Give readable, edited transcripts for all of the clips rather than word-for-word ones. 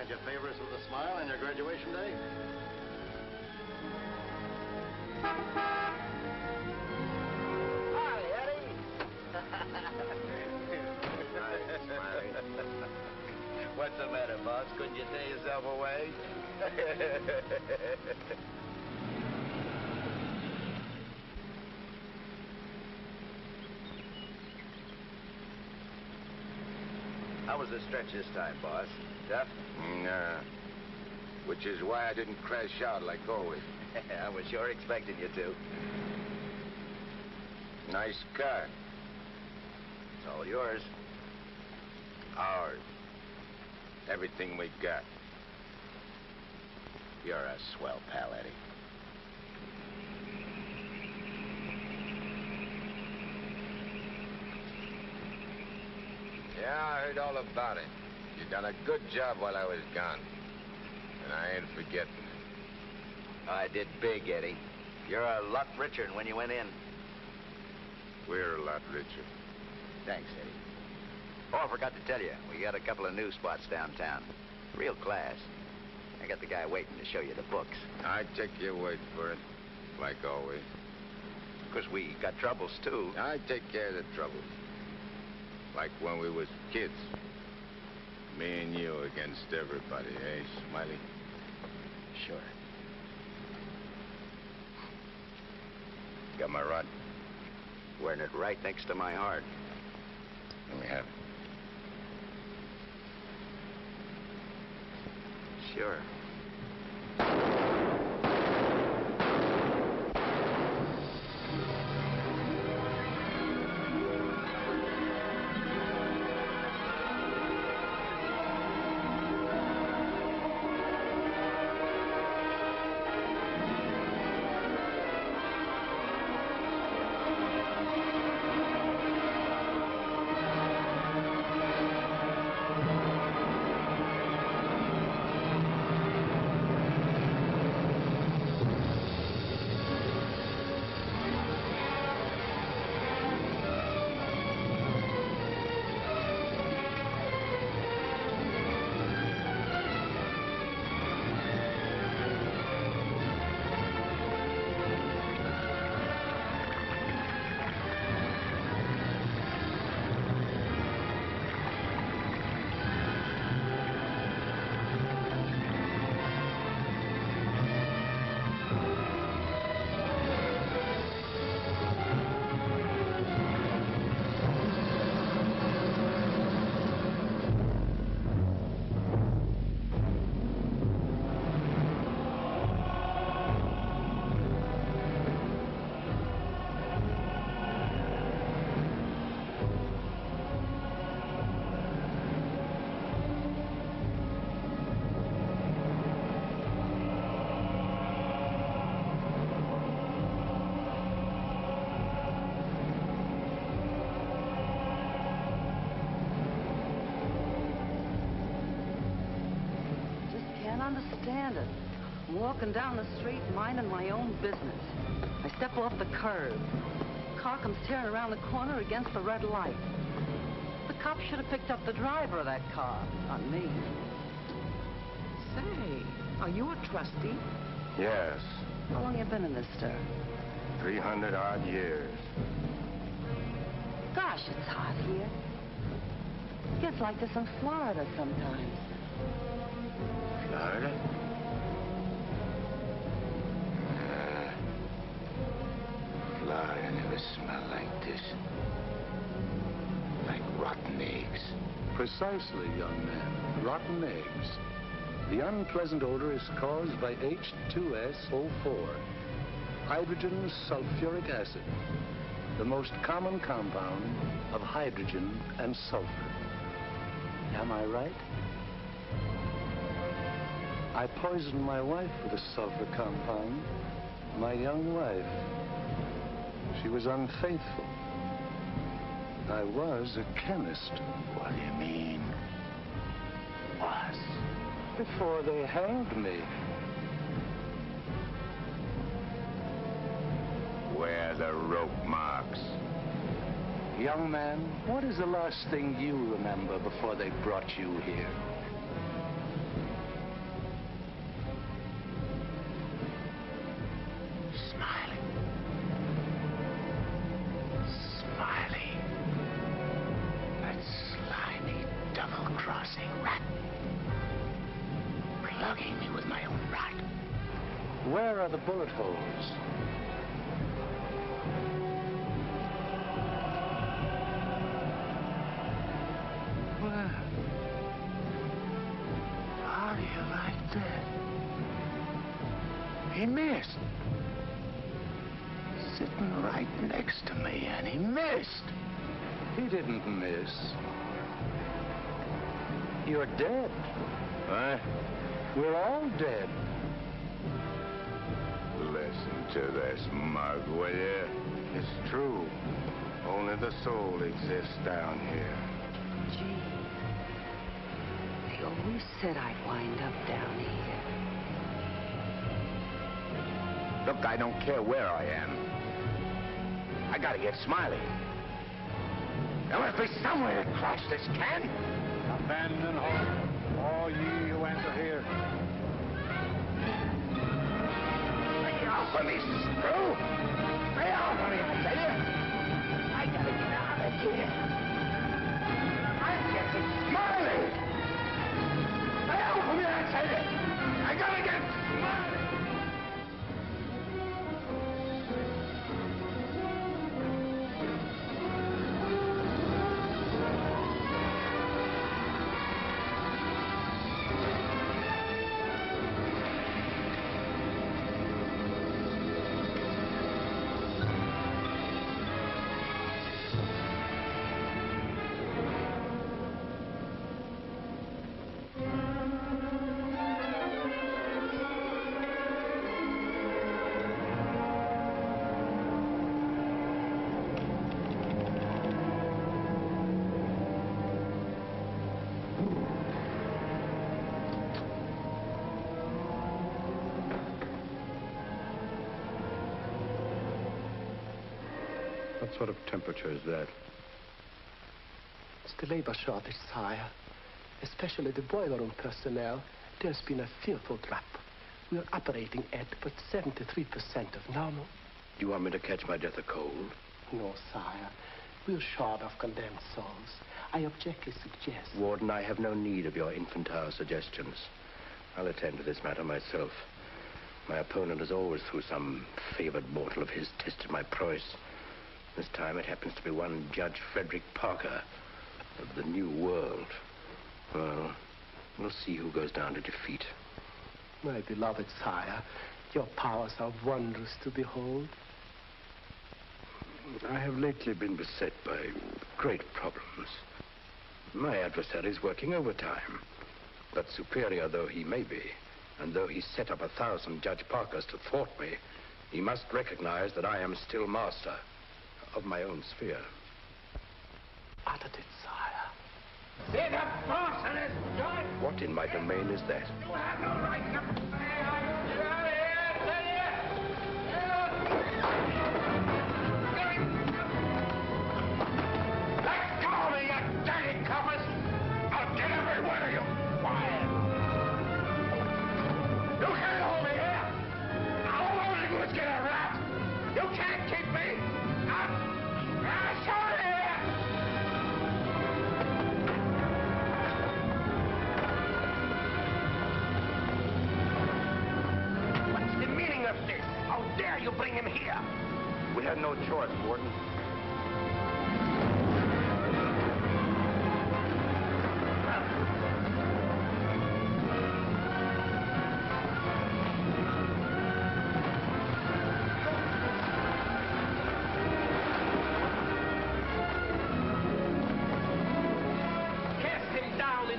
Can't you favor us with a smile on your graduation day? Hi, Eddie. Hi, Smiley. What's the matter, boss? Couldn't you tear yourself away? How was the stretch this time, boss? Tough? Nah. Which is why I didn't crash out like always. I was sure expecting you to. Nice car. It's all yours. Ours. Everything we got. You're a swell pal, Eddie. Yeah, I heard all about it. You done a good job while I was gone. And I ain't forgetting it. I did big, Eddie. You're a lot richer than when you went in. We're a lot richer. Thanks, Eddie. Oh, I forgot to tell you, we got a couple of new spots downtown. Real class. I got the guy waiting to show you the books. I take your word for it, like always. Because we got troubles, too. I take care of the troubles. Like when we was kids. Me and you against everybody, eh, Smiley? Sure. Got my rod? Wearing it right next to my heart. Let me have it. Sure. Understand it. I'm walking down the street minding my own business. I step off the curb. Car comes tearing around the corner against the red light. The cop should have picked up the driver of that car, not me. Say, are you a trustee? Yes. How long you been in this stir? 300 odd years. Gosh, it's hot here. Gets like this in Florida sometimes. Florida? Florida never smelled like this. Like rotten eggs. Precisely, young man. Rotten eggs. The unpleasant odor is caused by H2SO4, hydrogen sulfuric acid, the most common compound of hydrogen and sulfur. Am I right? I poisoned my wife with a sulfur compound, my young wife. She was unfaithful. I was a chemist. What do you mean? Was. Before they hanged me. Where are the rope marks? Young man, what is the last thing you remember before they brought you here? Where are the bullet holes? Well, Hardie, right there. He missed. Sitting right next to me, and he missed. He didn't miss. You're dead. What? We're all dead. Listen to this, mug, will you? It's true. Only the soul exists down here. Gee, they always said I'd wind up down here. Look, I don't care where I am. I gotta get Smiley. There must be some way to crash this can. Abandon hope, all ye who enter here. Stay off of me, screw! Stay off of me, I tell you! I gotta get out of here. I'm getting Smiley! Stay off of me, I tell you! I gotta get Smiley! What sort of temperature is that? It's the labor shortage, sire. Especially the boiler room personnel. There's been a fearful drop. We're operating at but 73% of normal. Do you want me to catch my death of cold? No, sire. We're short of condemned souls. I objectly suggest... Warden, I have no need of your infantile suggestions. I'll attend to this matter myself. My opponent has always, through some favored mortal of his, tested my prowess. This time it happens to be one Judge Frederick Parker of the New World. Well, we'll see who goes down to defeat. My beloved sire, your powers are wondrous to behold. I have lately been beset by great problems. My adversary is working overtime. But superior though he may be, and though he set up 1,000 Judge Parkers to thwart me, he must recognize that I am still master of my own sphere. Uttered it, sire. There's a boss in this joint! What in my domain is that? You have no right to say I'm out of here, tell you! Let go of me, you dirty coppers! I'll get every one of you quiet! You can't hold me here! All I want to do is get a rat! You can't keep me! I'm sorry here! What's the meaning of this? How dare you bring him here? We had no choice, Warden.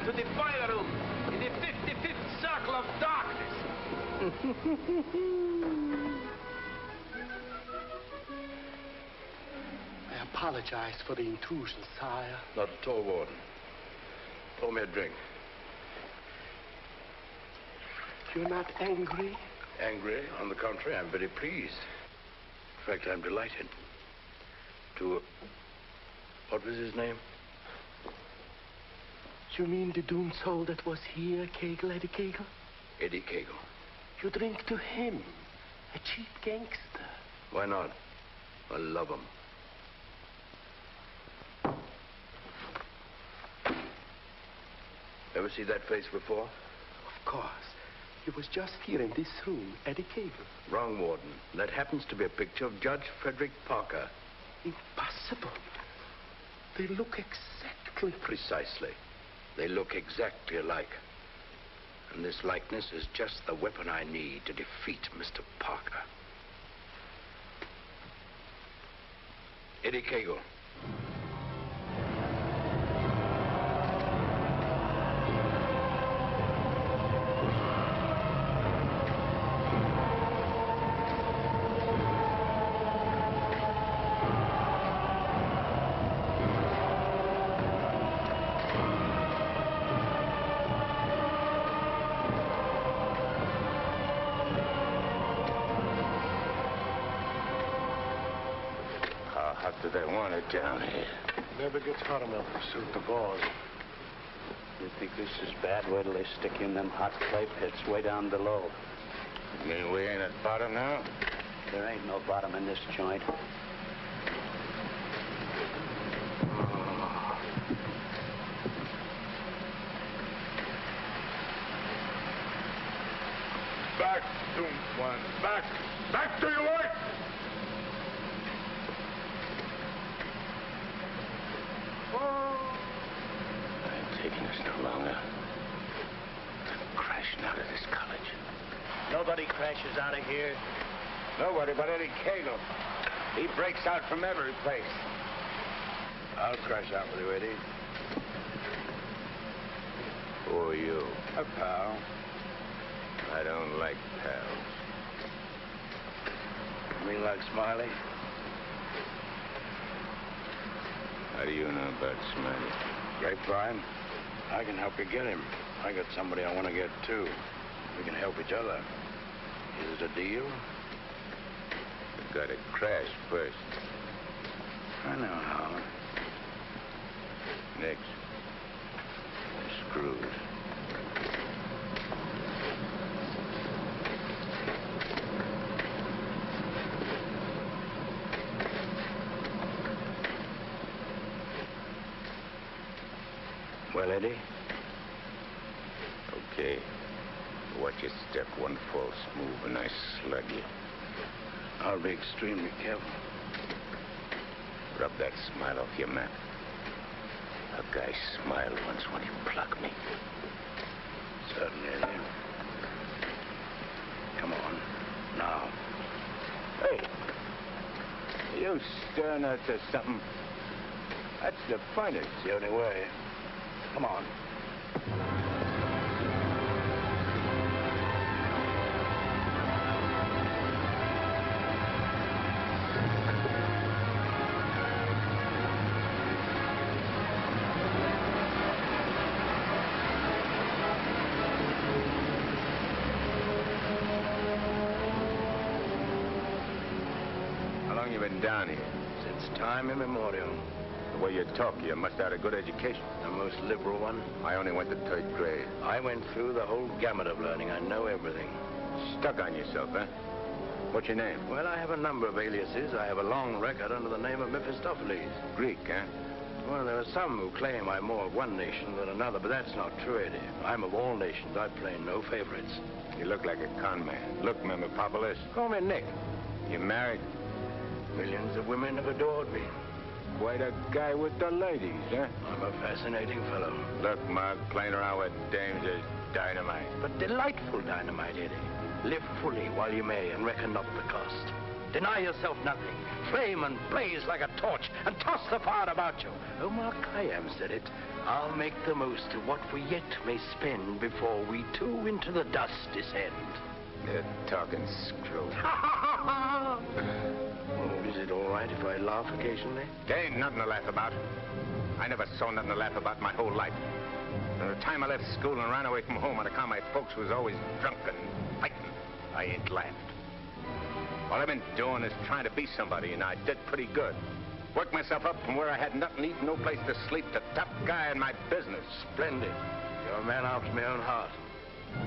To the boiler room in the 55th circle of darkness. I apologize for the intrusion, sire. Not at all, Warden. Pour me a drink. You're not angry? Angry? On the contrary, I'm very pleased. In fact, I'm delighted. What was his name? You mean the doomed soul that was here, Kagle, Eddie Kagle? Eddie Kagle. You drink to him, a cheap gangster. Why not? I love him. Ever see that face before? Of course. He was just here in this room, Eddie Kagle. Wrong, Warden. That happens to be a picture of Judge Frederick Parker. Impossible. They look exactly... Precisely. They look exactly alike. And this likeness is just the weapon I need to defeat Mr. Parker. Eddie Kagle. They want it down here. Never gets hot enough to suit the boss. You think this is bad? Wait till they stick you in them hot clay pits way down below. You mean we ain't at bottom now? There ain't no bottom in this joint. Back, don't one. Back. Back to your work. I ain't taking this no longer. I'm crashing out of this college. Nobody crashes out of here. Nobody but Eddie Kagle. He breaks out from every place. I'll crash out with you, Eddie. Who are you? A pal. I don't like pals. You mean like Smiley? How do you know about Smiley? Grapevine. I can help you get him. I got somebody I want to get, too. We can help each other. Is it a deal? You gotta crash first. I know how. Next. You're screwed. Well, Eddie? Okay. Watch your step. One false move and I slug you. I'll be extremely careful. Rub that smile off your map. A guy smiled once when he plucked me. Certainly, Eddie. Come on. Now. Hey! You stirring us or something? That's the fun. It's the only way. Come on. How long you been down here? Since time immemorial. The way you talk, you must have had a good education. The most liberal one. I only went to 3rd grade. I went through the whole gamut of learning. I know everything. Stuck on yourself, huh? What's your name? Well, I have a number of aliases. I have a long record under the name of Mephistopheles. Greek, huh? Well, there are some who claim I'm more of one nation than another, but that's not true, Eddie. I'm of all nations. I play no favorites. You look like a con man. Look, Mephistopheles. Call me Nick. You married? Millions of women have adored me. Quite a guy with the ladies, huh? I'm a fascinating fellow. Look, Mark, playing around with dames is dynamite. But delightful dynamite, Eddie. Live fully while you may and reckon not the cost. Deny yourself nothing. Flame and blaze like a torch and toss the fire about you. Omar Khayyam said it. I'll make the most of what we yet may spend before we too into the dust descend. You're talking screw. Oh, is it all right if I laugh occasionally? There ain't nothing to laugh about. I never saw nothing to laugh about my whole life. From the time I left school and ran away from home on account my folks was always drunk and fighting, I ain't laughed. All I've been doing is trying to be somebody, and I did pretty good. Worked myself up from where I had nothing to eat, no place to sleep, to top guy in my business. Splendid. You're a man after my own heart.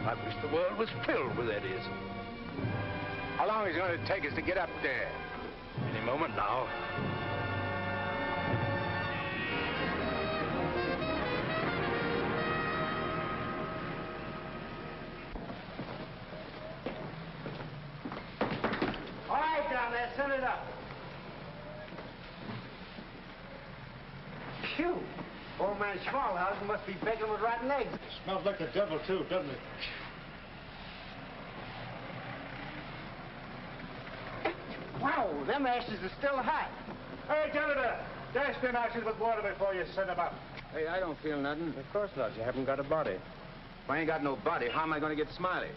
I wish the world was filled with Eddies. How long is it going to take us to get up there? Any moment now. send it up. Phew. Old man Schmalhausen must be begging with rotten eggs. It smells like the devil, too, doesn't it? Wow, them ashes are still hot. Hey, janitor, dash them ashes with water before you send them up. Hey, I don't feel nothing. Of course not. You haven't got a body. If I ain't got no body, how am I going to get Smiley?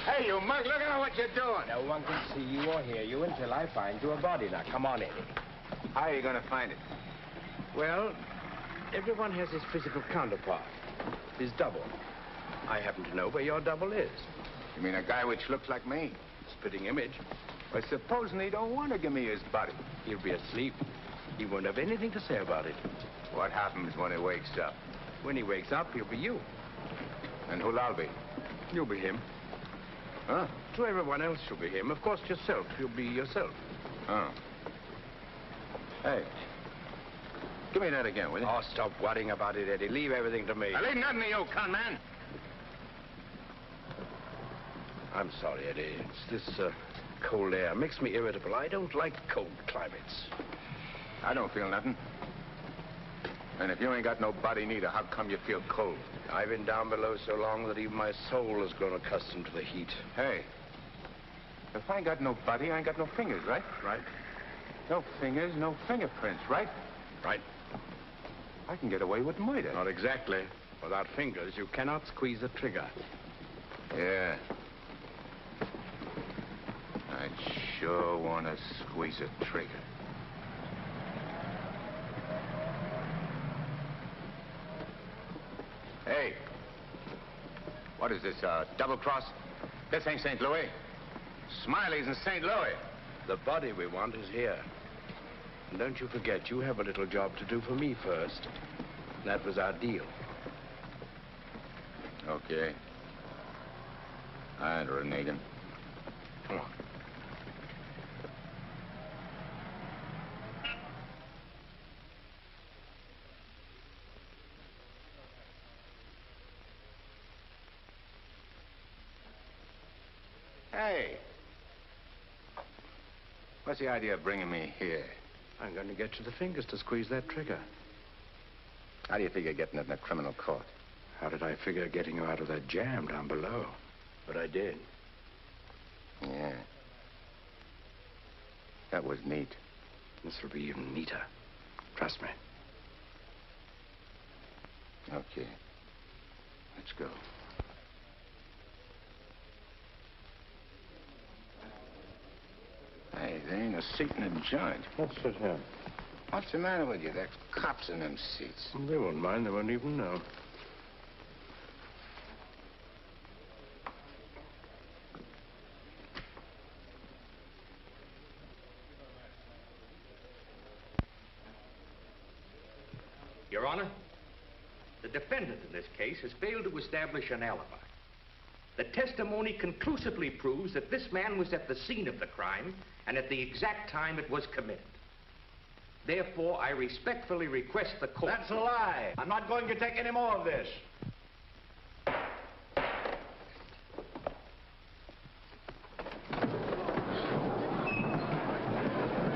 Hey, you mug, look at what you're doing. No one can see you or hear you until I find you a body. Now, come on, Eddie. How are you going to find it? Well, everyone has his physical counterpart, his double. I happen to know where your double is. You mean a guy which looks like me? Spitting image. Well, supposing he don't want to give me his body. He'll be asleep. He won't have anything to say about it. What happens when he wakes up? When he wakes up, he'll be you. And who'll I be? You'll be him. Huh? To everyone else, you'll be him. Of course, yourself. You'll be yourself. Oh. Hey. Give me that again, will you? Oh, stop worrying about it, Eddie. Leave everything to me. I leave nothing to you, con man. I'm sorry, Eddie. It's this cold air. Makes me irritable. I don't like cold climates. I don't feel nothing. And if you ain't got no body neither, how come you feel cold? I've been down below so long that even my soul has grown accustomed to the heat. Hey, if I ain't got no body, I ain't got no fingers, right? Right. No fingers, no fingerprints, right? Right. I can get away with murder. Not exactly. Without fingers, you cannot squeeze a trigger. Yeah. I'd sure want to squeeze a trigger. Hey. What is this, double cross? This ain't St. Louis. Smiley's in St. Louis. The body we want is here. And don't you forget, you have a little job to do for me first. That was our deal. Okay. I ain't reneging. Come on. Hey. What's the idea of bringing me here? I'm going to get you the fingers to squeeze that trigger. How do you figure getting it in a criminal court? How did I figure getting you out of that jam down below? But I did. Yeah. That was neat. This will be even neater. Trust me. Okay. Let's go. Hey, there ain't a seat in the joint. Let's sit here. What's the matter with you? There's cops in them seats. They won't mind. They won't even know. Your Honor, the defendant in this case has failed to establish an alibi. The testimony conclusively proves that this man was at the scene of the crime and at the exact time it was committed. Therefore, I respectfully request the court... That's a lie. I'm not going to take any more of this. Get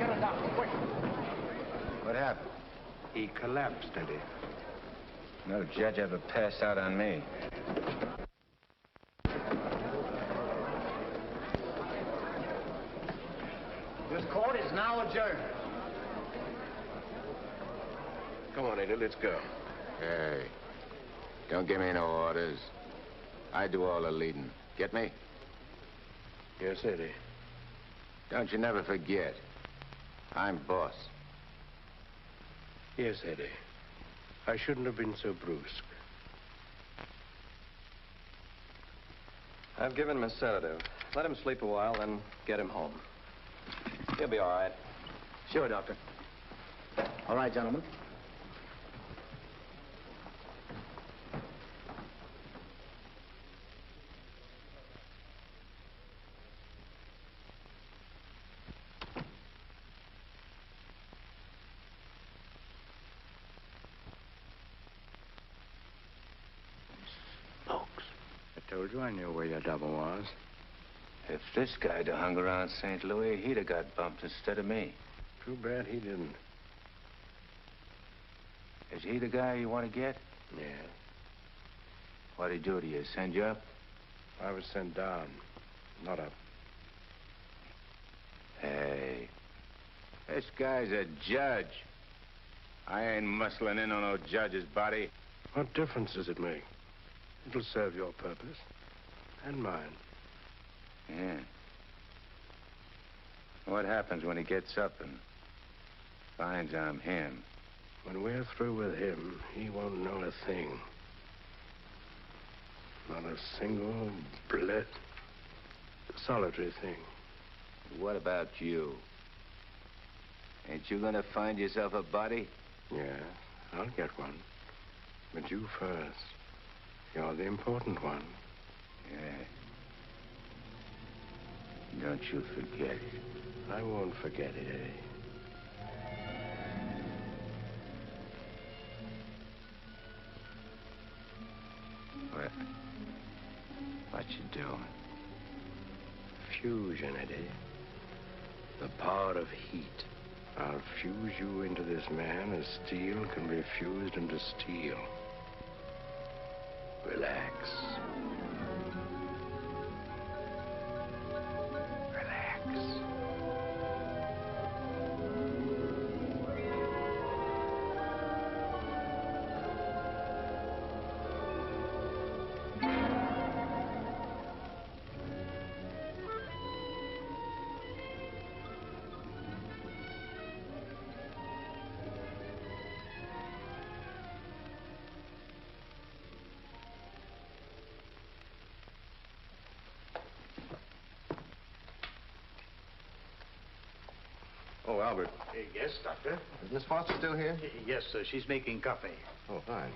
a doctor, quick. What happened? He collapsed, Eddie. No judge ever passed out on me. This court is now adjourned. Come on, Eddie, let's go. Hey, don't give me no orders. I do all the leading. Get me? Yes, Eddie. Don't you never forget. I'm boss. Yes, Eddie. I shouldn't have been so brusque. I've given him a sedative. Let him sleep a while, then get him home. He'll be all right. Sure, Doctor. All right, gentlemen. I told you I knew where your double was. If this guy'd have hung around St. Louis, he'd have got bumped instead of me. Too bad he didn't. Is he the guy you want to get? Yeah. What'd he do to you? Send you up? I was sent down, not up. Hey, this guy's a judge. I ain't muscling in on no judge's body. What difference does it make? It'll serve your purpose. And mine. Yeah. What happens when he gets up and finds I'm him? When we're through with him, he won't know a thing. Not a single solitary thing. What about you? Ain't you gonna find yourself a body? Yeah, I'll get one. But you first. You're the important one. Yeah. Don't you forget it. I won't forget it, Eddie. What you doing? Fusion, Eddie. The power of heat. I'll fuse you into this man as steel can be fused into steel. Relax. Relax. Oh, Albert. Yes, Doctor? Is Miss Foster still here? Yes, sir. She's making coffee. Oh, fine.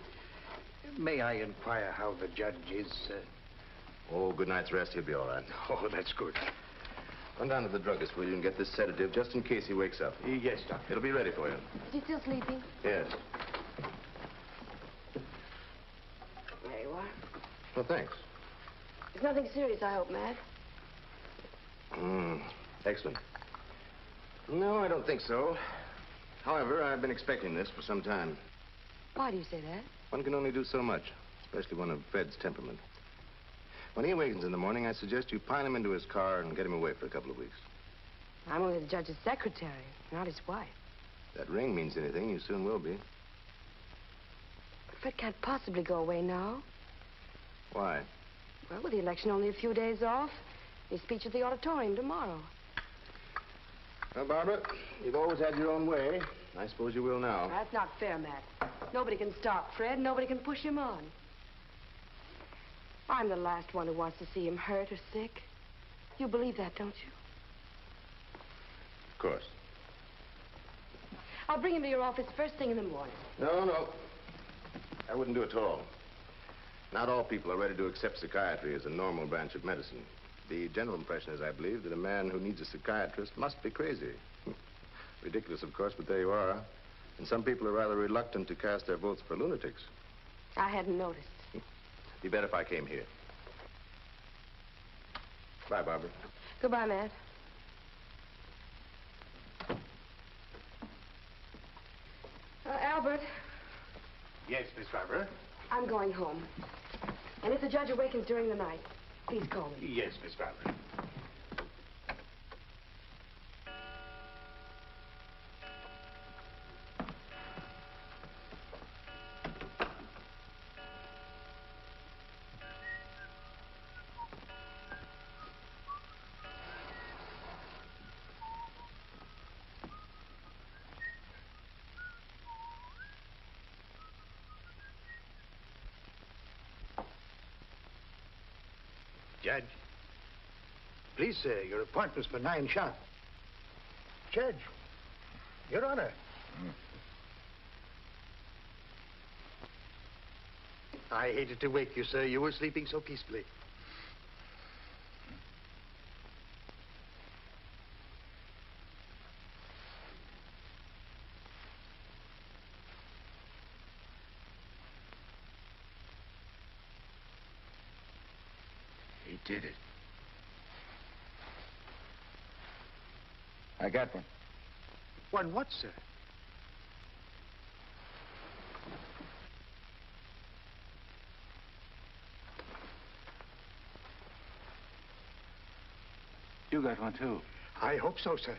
May I inquire how the judge is, sir? Oh, good night's rest. He'll be all right. Oh, that's good. Run down to the druggist, will you, and get this sedative just in case he wakes up. Yes, Doctor. It'll be ready for you. Is he still sleeping? Yes. There you are. Well, thanks. It's nothing serious, I hope, Matt. Excellent. No, I don't think so. However, I've been expecting this for some time. Why do you say that? One can only do so much, especially one of Fred's temperament. When he awakens in the morning, I suggest you pile him into his car and get him away for a couple of weeks. I'm only the judge's secretary, not his wife. If that ring means anything, you soon will be. But Fred can't possibly go away now. Why? Well, with the election only a few days off, his speech at the auditorium tomorrow. Well, Barbara, you've always had your own way. I suppose you will now. That's not fair, Matt. Nobody can stop Fred. Nobody can push him on. I'm the last one who wants to see him hurt or sick. You believe that, don't you? Of course. I'll bring him to your office first thing in the morning. No. I wouldn't do it at all. Not all people are ready to accept psychiatry as a normal branch of medicine. The general impression is, I believe, that a man who needs a psychiatrist must be crazy. Ridiculous, of course, but there you are. And some people are rather reluctant to cast their votes for lunatics. I hadn't noticed. Be better if I came here. Bye, Barbara. Goodbye, Matt. Albert, Yes, Miss Barbara? I'm going home. And if the judge awakens during the night, please call me. Yes, Miss Barbara. Judge. Please, sir, your appointment's for 9 sharp. Judge. Your Honor. I hated to wake you, sir. You were sleeping so peacefully. He did it. I got one. One what, sir? You got one, too. I hope so, sir.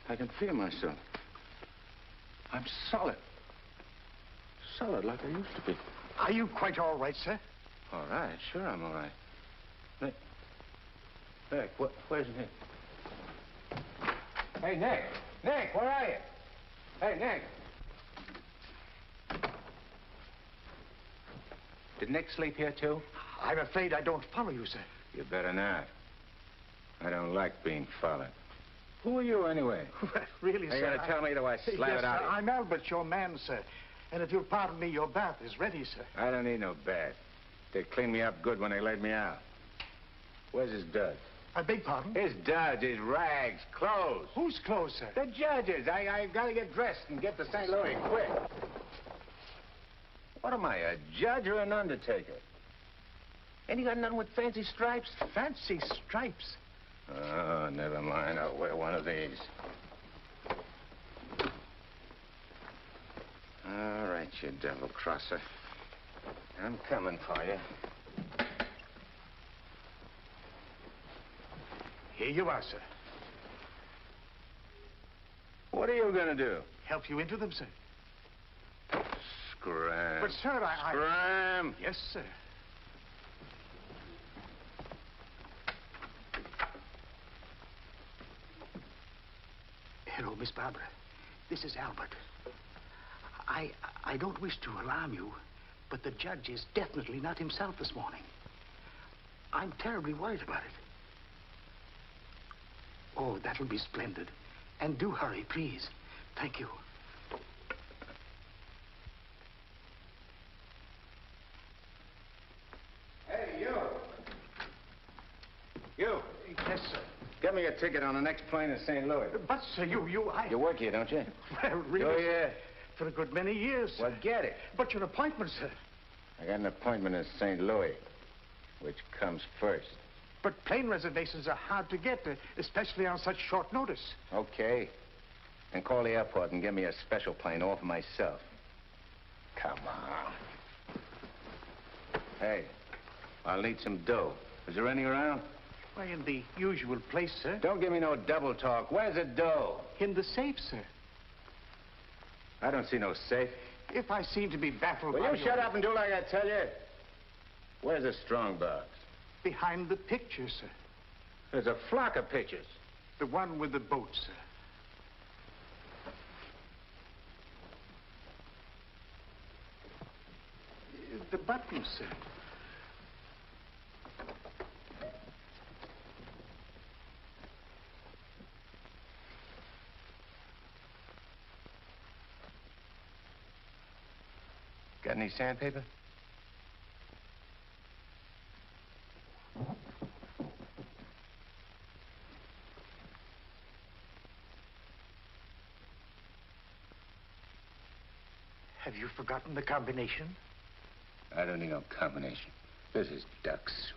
I can feel myself. I'm solid. Solid like I used to be. Are you quite all right, sir? All right, sure I'm all right. Nick, where's Nick? Hey, Nick! Nick, where are you? Hey, Nick! Did Nick sleep here, too? I'm afraid I don't follow you, sir. You better not. I don't like being followed. Who are you, anyway? Really, sir? You're going to tell me that I slap yes, it out sir, of you? I'm Albert, your man, sir. And if you'll pardon me, your bath is ready, sir. I don't need no bath. They cleaned me up good when they laid me out. Where's his duds? I beg pardon? His duds, his rags, clothes. Whose clothes, sir? The judge's. I got to get dressed and get to St. Louis quick. What am I, a judge or an undertaker? Ain't you got nothing with fancy stripes? Fancy stripes? Oh, never mind. I'll wear one of these. All right, you devil crosser. I'm coming for you. Here you are, sir. What are you going to do? Help you into them, sir. Scram. But, sir, I... Scram. Yes, sir. Hello, Miss Barbara. This is Albert. I don't wish to alarm you, but the judge is definitely not himself this morning. I'm terribly worried about it. Oh, that'll be splendid. And do hurry, please. Thank you. Hey, you. You. Yes, sir. Get me a ticket on the next plane to St. Louis. But, sir, You work here, don't you? Well, really... Oh, yeah. For a good many years, sir. Well, get it. But your appointment, sir. I got an appointment in St. Louis. Which comes first? But plane reservations are hard to get, especially on such short notice. Okay. And call the airport and give me a special plane all for myself. Come on. Hey, I'll need some dough. Is there any around? Why, in the usual place, sir. Don't give me no double talk. Where's the dough? In the safe, sir. I don't see no safe. If I seem to be baffled Will by you shut up and do like I tell you? Where's the strong box? Behind the picture, sir. There's a flock of pictures. The one with the boat, sir. The button, sir. Got any sandpaper? Have you forgotten the combination? I don't need no combination. This is duck soup.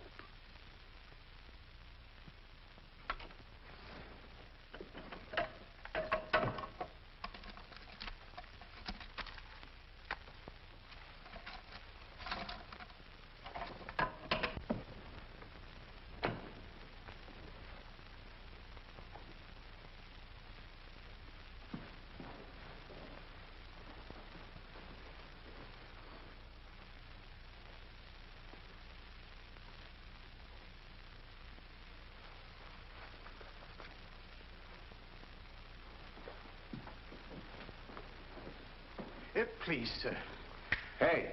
Please, sir. Hey,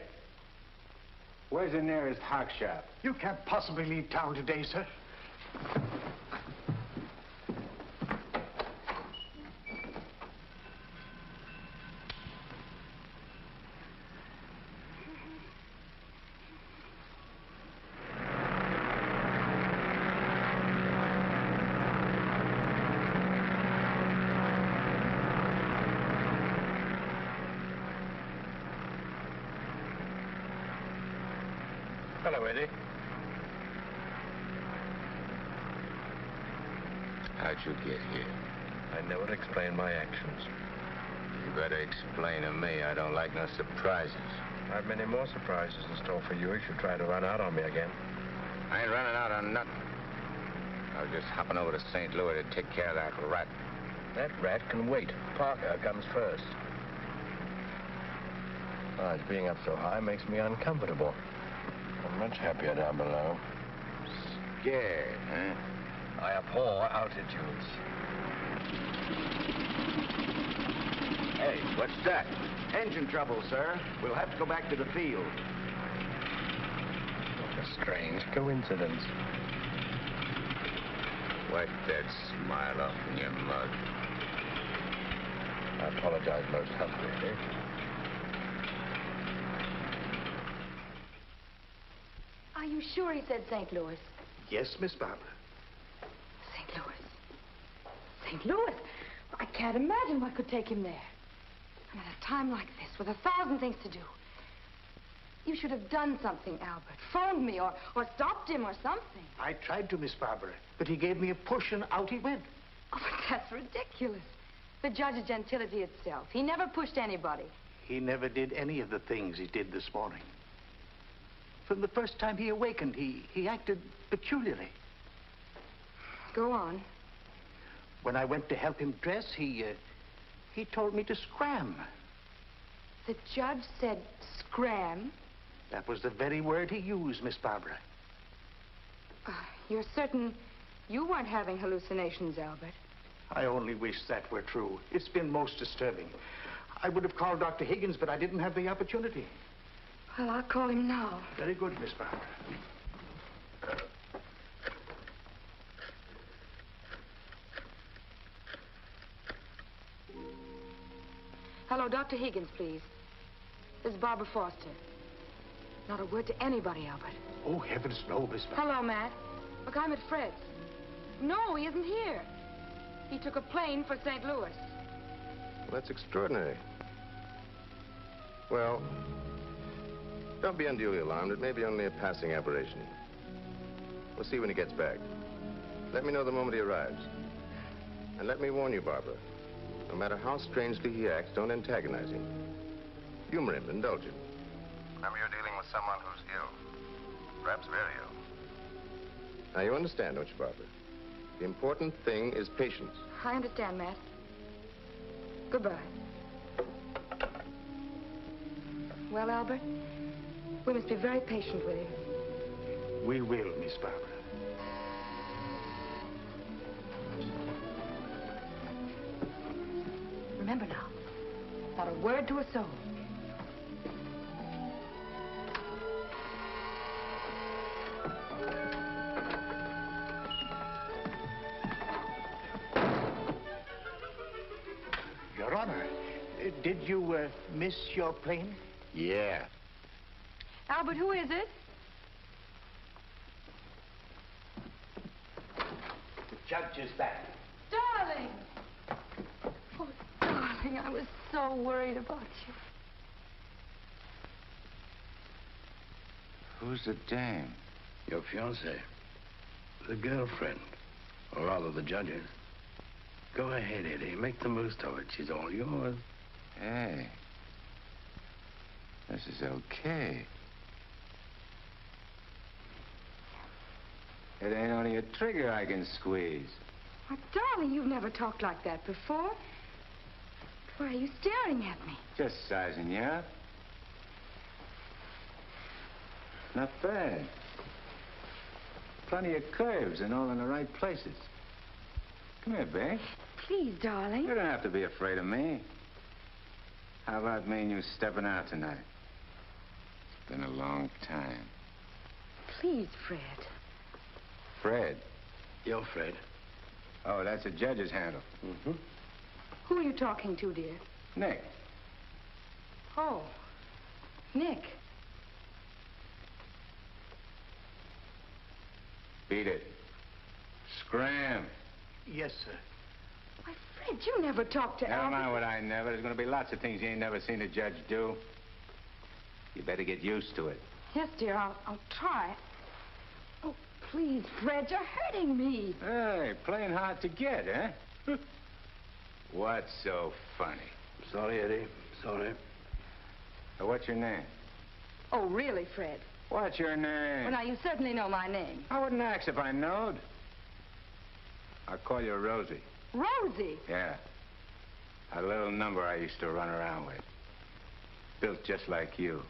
where's the nearest hock shop? You can't possibly leave town today, sir. Hello, Eddie. How'd you get here? I never explain my actions. You better explain to me. I don't like no surprises. I have many more surprises in store for you if you try to run out on me again. I ain't running out on nothing. I was just hopping over to St. Louis to take care of that rat. That rat can wait. Parker comes first. Besides, being up so high makes me uncomfortable. I'm much happier down below. Scared, huh? I abhor altitudes. Hey, what's that? Engine trouble, sir. We'll have to go back to the field. What a strange coincidence. Wipe that smile off in your mug. I apologize most humbly, Eddie. Are you sure he said St. Louis? Yes, Miss Barbara. St. Louis. St. Louis? I can't imagine what could take him there. And at a time like this, with 1,000 things to do. You should have done something, Albert. Phoned me or stopped him or something. I tried to, Miss Barbara, but he gave me a push and out he went. Oh, but that's ridiculous. The judge's gentility itself. He never pushed anybody. He never did any of the things he did this morning. From the first time he awakened, he acted peculiarly. Go on. When I went to help him dress, he told me to scram. The judge said scram? That was the very word he used, Miss Barbara. You're certain you weren't having hallucinations, Albert? I only wish that were true. It's been most disturbing. I would have called Dr. Higgins, but I didn't have the opportunity. Well, I'll call him now. Very good, Miss Barbara. Hello, Dr. Higgins, please. This is Barbara Foster. Not a word to anybody, Albert. Oh, heavens, no, Miss Barbara. Hello, Matt. Look, I'm at Fred's. No, he isn't here. He took a plane for St. Louis. Well, that's extraordinary. Well, don't be unduly alarmed. It may be only a passing aberration. We'll see when he gets back. Let me know the moment he arrives. And let me warn you, Barbara. No matter how strangely he acts, don't antagonize him. Humor him, indulge him. Remember, you're dealing with someone who's ill. Perhaps very ill. Now, you understand, don't you, Barbara? The important thing is patience. I understand, Matt. Goodbye. Well, Albert, we must be very patient with him. We will, Miss Barbara. Remember now, not a word to a soul. Your Honor, did you miss your plane? Yeah. Albert, who is it? The judge is back. Darling! Oh, darling, I was so worried about you. Who's the dame? Your fiancée. The girlfriend. Or rather, the judge's. Go ahead, Eddie. Make the most of it. She's all yours. Hey. This is okay. It ain't only a trigger I can squeeze. Oh, darling, you've never talked like that before. Why are you staring at me? Just sizing you up. Not bad. Plenty of curves and all in the right places. Come here, babe. Please, darling. You don't have to be afraid of me. How about me and you stepping out tonight? It's been a long time. Please, Fred. Fred? You're Fred. Oh, that's a judge's handle. Mm-hmm. Who are you talking to, dear? Nick. Oh, Nick. Beat it. Scram. Yes, sir. Why, Fred, you never talked to Never Albert. mind what I never. There's going to be lots of things you ain't never seen a judge do. You better get used to it. Yes, dear, I'll try. Oh, please, Fred, you're hurting me. Hey, playing hard to get, huh? What's so funny? Sorry, Eddie. Sorry. What's your name? Oh, really, Fred? What's your name? Well, now, you certainly know my name. I wouldn't ask if I knowed. I'll call you Rosie. Rosie? Yeah. A little number I used to run around with. Built just like you.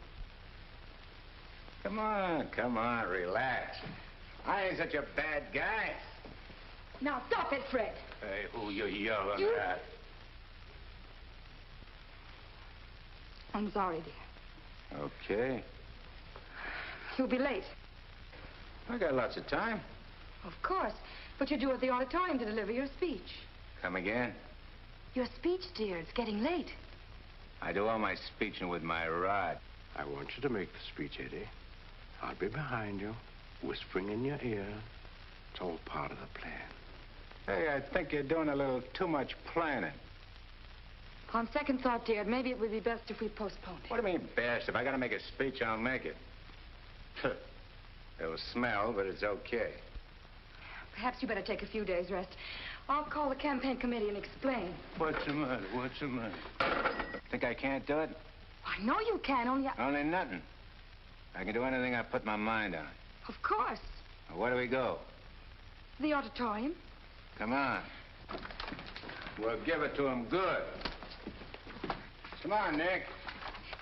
Come on, relax. I ain't such a bad guy. Now, stop it, Fred. Hey, who you yelling at? I'm sorry, dear. Okay. You'll be late. I got lots of time. Of course. But you're due at the auditorium to deliver your speech. Come again? Your speech, dear. It's getting late. I do all my speeching with my rod. I want you to make the speech, Eddie. I'll be behind you, whispering in your ear. It's all part of the plan. Hey, I think you're doing a little too much planning. On second thought, dear, maybe it would be best if we postponed it. What do you mean, best? If I gotta make a speech, I'll make it. It'll smell, but it's okay. Perhaps you better take a few days' rest. I'll call the campaign committee and explain. What's the matter? What's the matter? Think I can't do it? I know you can, only Only nothing. I can do anything I put my mind on. Of course. Now, where do we go? The auditorium. Come on. We'll give it to him good. Come on, Nick.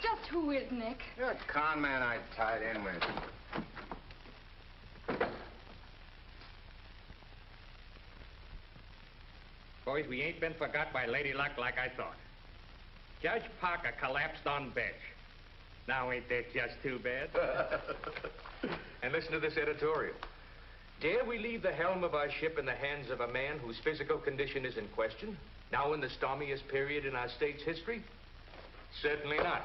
Just who is Nick? You're a con man I tied in with. Boys, we ain't been forgot by Lady Luck like I thought. Judge Parker collapsed on bench. Now ain't that just too bad? And listen to this editorial. Dare we leave the helm of our ship in the hands of a man whose physical condition is in question, now in the stormiest period in our state's history? Certainly not.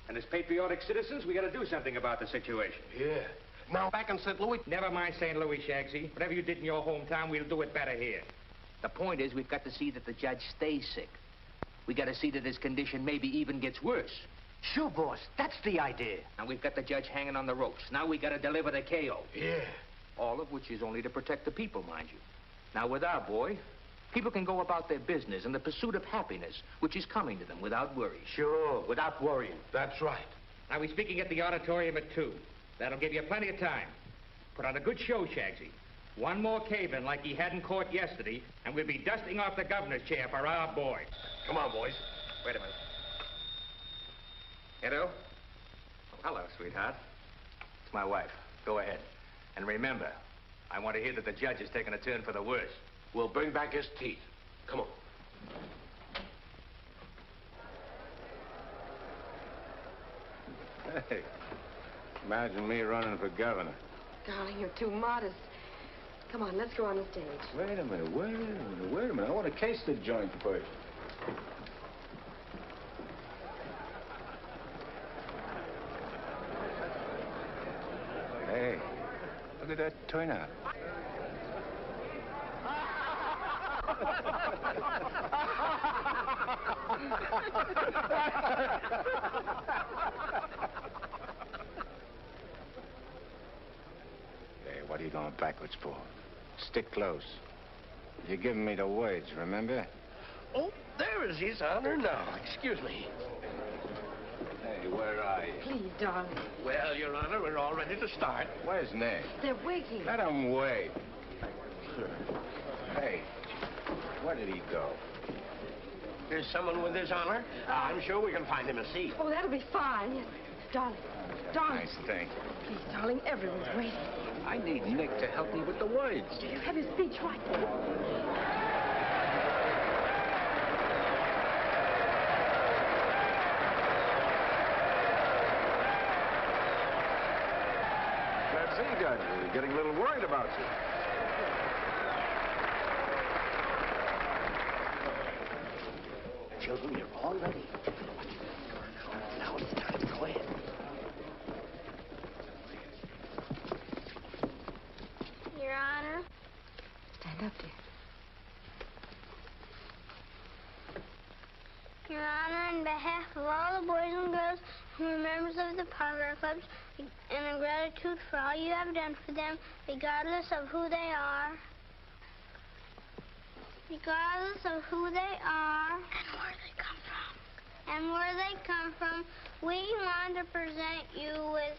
And as patriotic citizens, we gotta do something about the situation. Yeah. Now, back in St. Louis... Never mind St. Louis, Shagsy. Whatever you did in your hometown, we'll do it better here. The point is, we've got to see that the judge stays sick. We got to see that his condition maybe even gets worse. Sure, boss. That's the idea. Now, we've got the judge hanging on the ropes. Now we got to deliver the KO. Yeah. All of which is only to protect the people, mind you. Now, with our boy, people can go about their business in the pursuit of happiness, which is coming to them without worry. Sure, without worrying. That's right. Now, we're speaking at the auditorium at 2. That'll give you plenty of time. Put on a good show, Shagsy. One more cave-in like he had in court yesterday, and we'll be dusting off the governor's chair for our boy. Come on, boys. Wait a minute. Edo? Oh, hello, sweetheart. It's my wife. Go ahead. And remember, I want to hear that the judge is taking a turn for the worse. We'll bring back his teeth. Come on. Hey, imagine me running for governor. Darling, you're too modest. Come on, let's go on the stage. Wait a minute. I want to case the joint first. Hey, look at that turnout. Hey, what are you going backwards for? Stick close. You're giving me the words, remember? Oh, there is His Honor now. Excuse me. Hey, where are you? Please, darling. Well, Your Honor, we're all ready to start. Where's Nick? They're waiting. Let him wait. Hey, where did he go? There's someone with His Honor. I'm sure we can find him a seat. Oh, that'll be fine. Yes. Darling. Darling. Nice thing. Please, darling, everyone's waiting. I need Nick to help me with the words. Do you have your speech right there? Let's see, Judge. We're getting a little worried about you. Children, you're all ready. Now it's time to go ahead. Your Honor. Stand up, dear. Your Honor, on behalf of all the boys and girls who are members of the Parlor Clubs, and in gratitude for all you have done for them, regardless of who they are. Regardless of who they are. And where they come from. And where they come from, we want to present you with...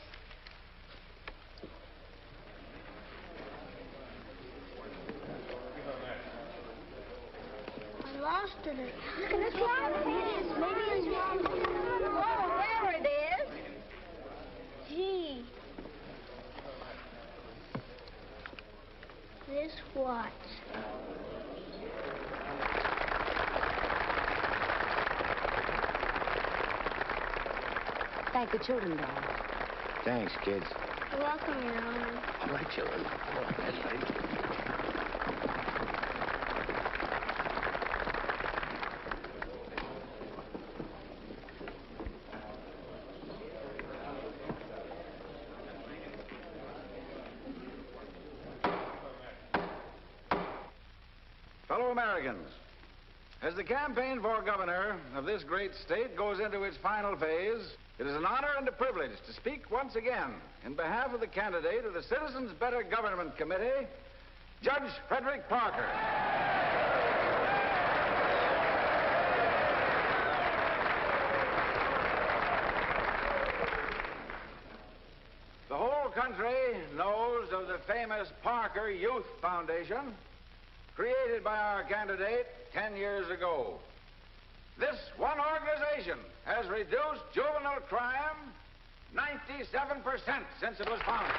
I lost it. Look at this one. Maybe it's wrong. Oh, there it is. Gee. This what? Thank the children, Dad. Thanks, kids. You're welcome, Your Honor. All right, children. That's right. Fellow Americans, as the campaign for governor of this great state goes into its final phase, it is an honor and a privilege to speak once again in behalf of the candidate of the Citizens Better Government Committee, Judge Frederick Parker. The whole country knows of the famous Parker Youth Foundation, created by our candidate 10 years ago. This one organization has reduced juvenile crime 97% since it was founded.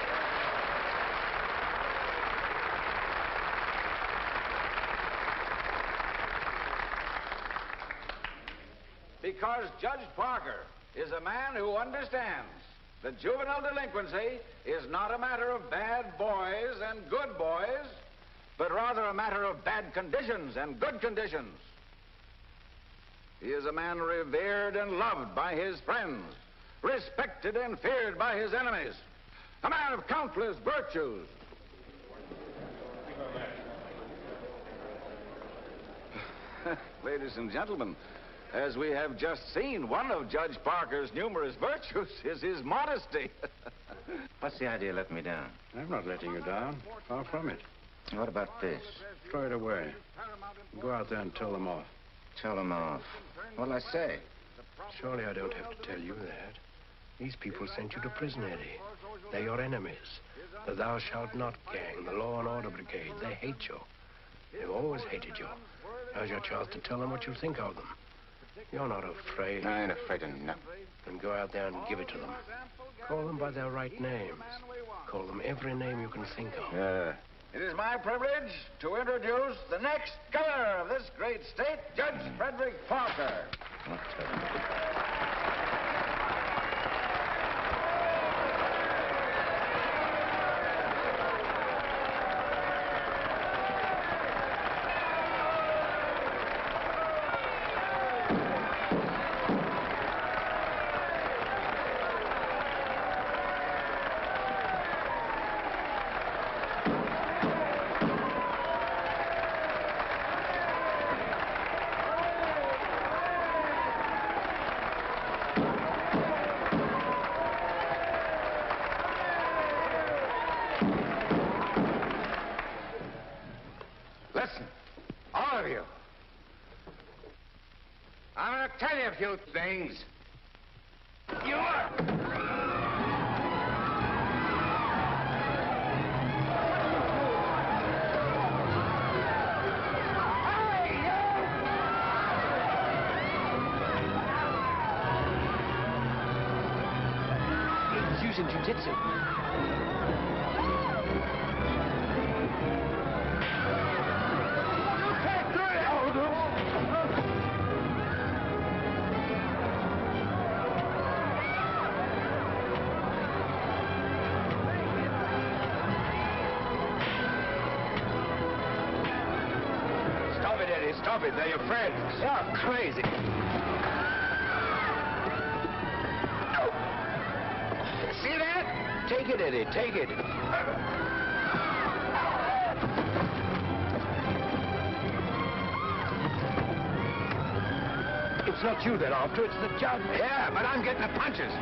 Because Judge Parker is a man who understands that juvenile delinquency is not a matter of bad boys and good boys, but rather a matter of bad conditions and good conditions. He is a man revered and loved by his friends, respected and feared by his enemies, a man of countless virtues. Ladies and gentlemen, as we have just seen, one of Judge Parker's numerous virtues is his modesty. What's the idea of letting me down? I'm not letting you down. Far from it. What about this? Throw it away. Go out there and tell them off. Tell them off. What'll I say? Surely I don't have to tell you that. These people sent you to prison, Eddie. They're your enemies. The Thou Shalt Not gang, the Law and Order Brigade. They hate you. They've always hated you. Now's your chance to tell them what you think of them. You're not afraid. I ain't afraid of nothing. Then go out there and give it to them. Call them by their right names. Call them every name you can think of. It is my privilege to introduce the next governor of this great state, Judge Frederick Parker. Tell you a few things. He's using jiu-jitsu. Stop it, they're your friends. You're crazy. See that? Take it, Eddie, take it. It's not you they're after, it's the judge. Yeah, but I'm getting the punches.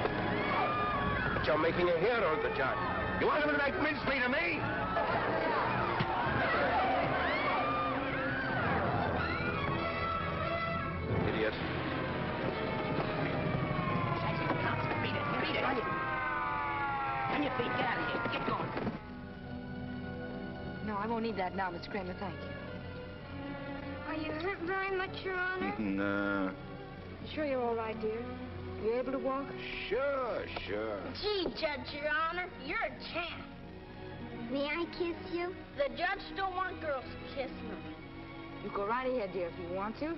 But you're making a hero of the judge. You want him to make mincemeat of me? Idiot. Beat it. On your feet. Get out of here. Get going. No, I won't need that now, Miss Kramer. Thank you. Are you hurt very much, Your Honor? No. You sure you're all right, dear? You able to walk? Sure. Gee, Judge, Your Honor, you're a champ. May I kiss you? The judge don't want girls kissing him. You go right ahead, dear, if you want to.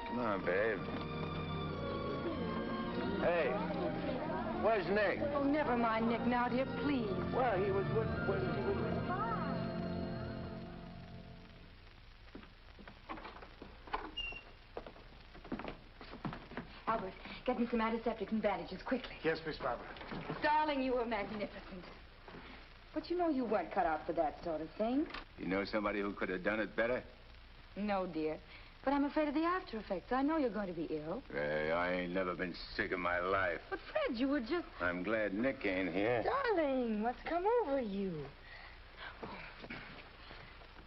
Come on, babe. Hey, where's Nick? Oh, never mind Nick now, dear, please. Well, he was with when he was... Albert, get me some antiseptic and bandages, quickly. Yes, Miss Barbara. Darling, you were magnificent. But you know you weren't cut out for that sort of thing. You know somebody who could have done it better? No, dear. But I'm afraid of the after effects. I know you're going to be ill. Hey, I ain't never been sick in my life. But, Fred, you were just... I'm glad Nick ain't here. Darling, what's come over you?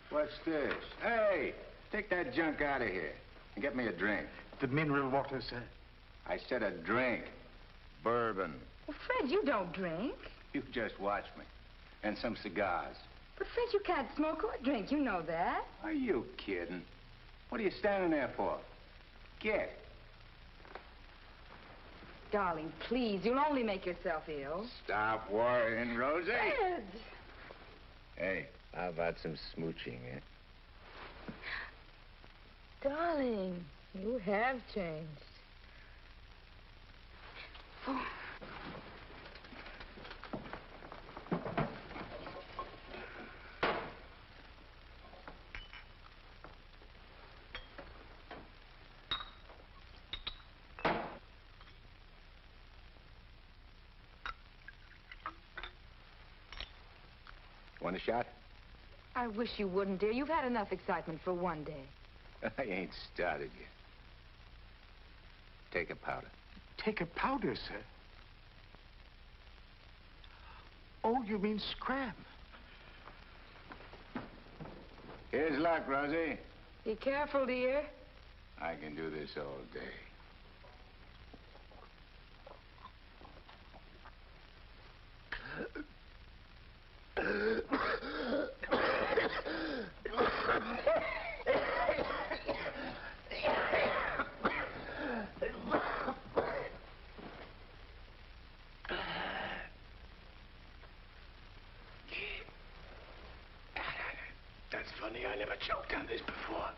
What's this? Hey, take that junk out of here and get me a drink. The mineral water, sir. I said a drink. Bourbon. Well, Fred, you don't drink. You just watch me. And some cigars. But, Fred, you can't smoke or drink. You know that. Are you kidding? What are you standing there for? Get. Darling, please, you'll only make yourself ill. Stop worrying, Rosie. Fred! Hey, how about some smooching, eh? Darling, you have changed. Oh. Want a shot? I wish you wouldn't, dear. You've had enough excitement for one day. I ain't started yet. Take a powder. Take a powder, sir? Oh, you mean scram? Here's luck, Rosie. Be careful, dear. I can do this all day. That's funny. I never choked on this before.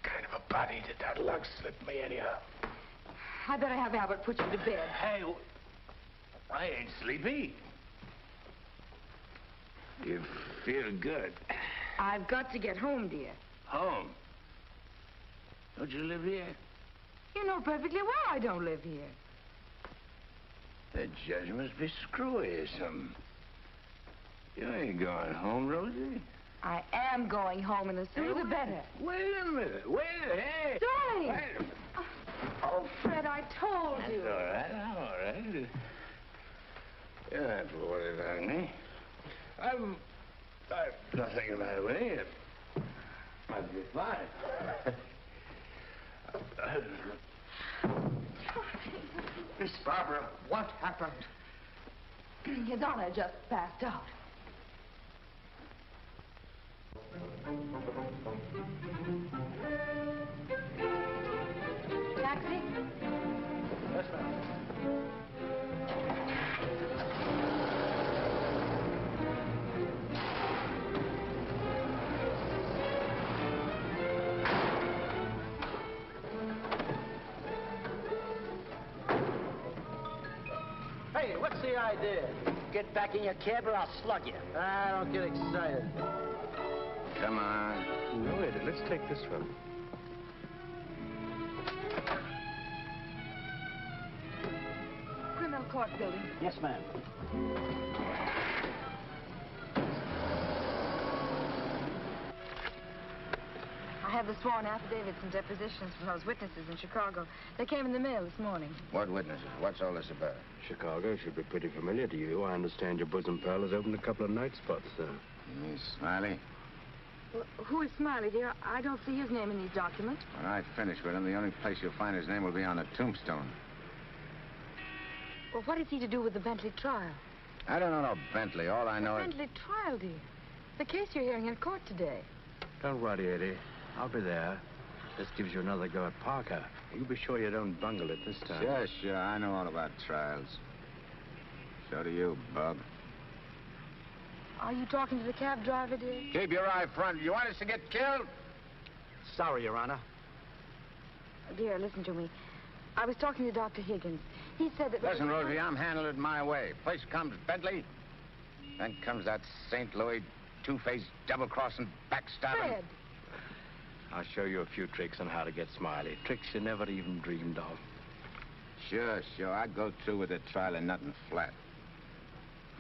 Kind of a body did that lug slip me anyhow? I better have Albert put you to bed. Hey, I ain't sleepy. You feel good. I've got to get home, dear. Home? Don't you live here? You know perfectly well I don't live here. The judge must be screwy or something. You ain't going home, Rosie. I am going home, and the sooner the better. Wait a minute. Hey. Darling! Wait a minute. Oh, Fred, I told you. That's all right. I'm all right. You don't have to worry about me. I've nothing the matter with me. I'll be fine. Miss Barbara, what happened? His Honor just passed out. Taxi? Yes, ma'am. Hey, what's the idea? Get back in your cab or I'll slug you. I don't get excited. Come on. No, Eddie, let's take this one. Criminal court building. Yes, ma'am. I have the sworn affidavits and depositions from those witnesses in Chicago. They came in the mail this morning. What witnesses? What's all this about? Chicago should be pretty familiar to you. I understand your bosom pal has opened a couple of night spots there. You mean Smiley? Well, who is Smiley, dear? I don't see his name in these documents. When I finish with him, the only place you'll find his name will be on the tombstone. Well, what is he to do with the Bentley trial? I don't know no Bentley. All I know is... Bentley trial, dear. The case you're hearing in court today. Don't worry, Eddie. I'll be there. This gives you another go at Parker. You be sure you don't bungle it this time. Sure. I know all about trials. So do you, Bub. Are you talking to the cab driver, dear? Keep your eye front. You want us to get killed? Sorry, Your Honor. Dear, listen to me. I was talking to Dr. Higgins. He said that... Listen, Rosie, I'm handling it my way. First comes Bentley, then comes that St. Louis two-faced, double-crossing, backstabbing... Fred! I'll show you a few tricks on how to get Smiley. Tricks you never even dreamed of. Sure. I'd go through with the trial and nothing flat.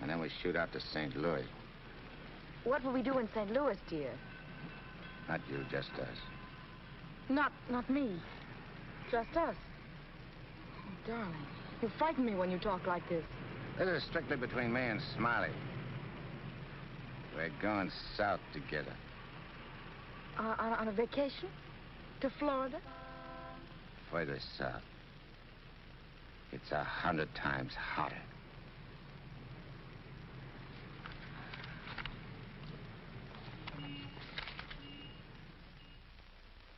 And then we shoot out to St. Louis. What will we do in St. Louis, dear? Not you, just us. Not me. Just us. Oh, darling, you frighten me when you talk like this. This is strictly between me and Smiley. We're going south together. On a vacation? To Florida? Further south. It's 100 times hotter.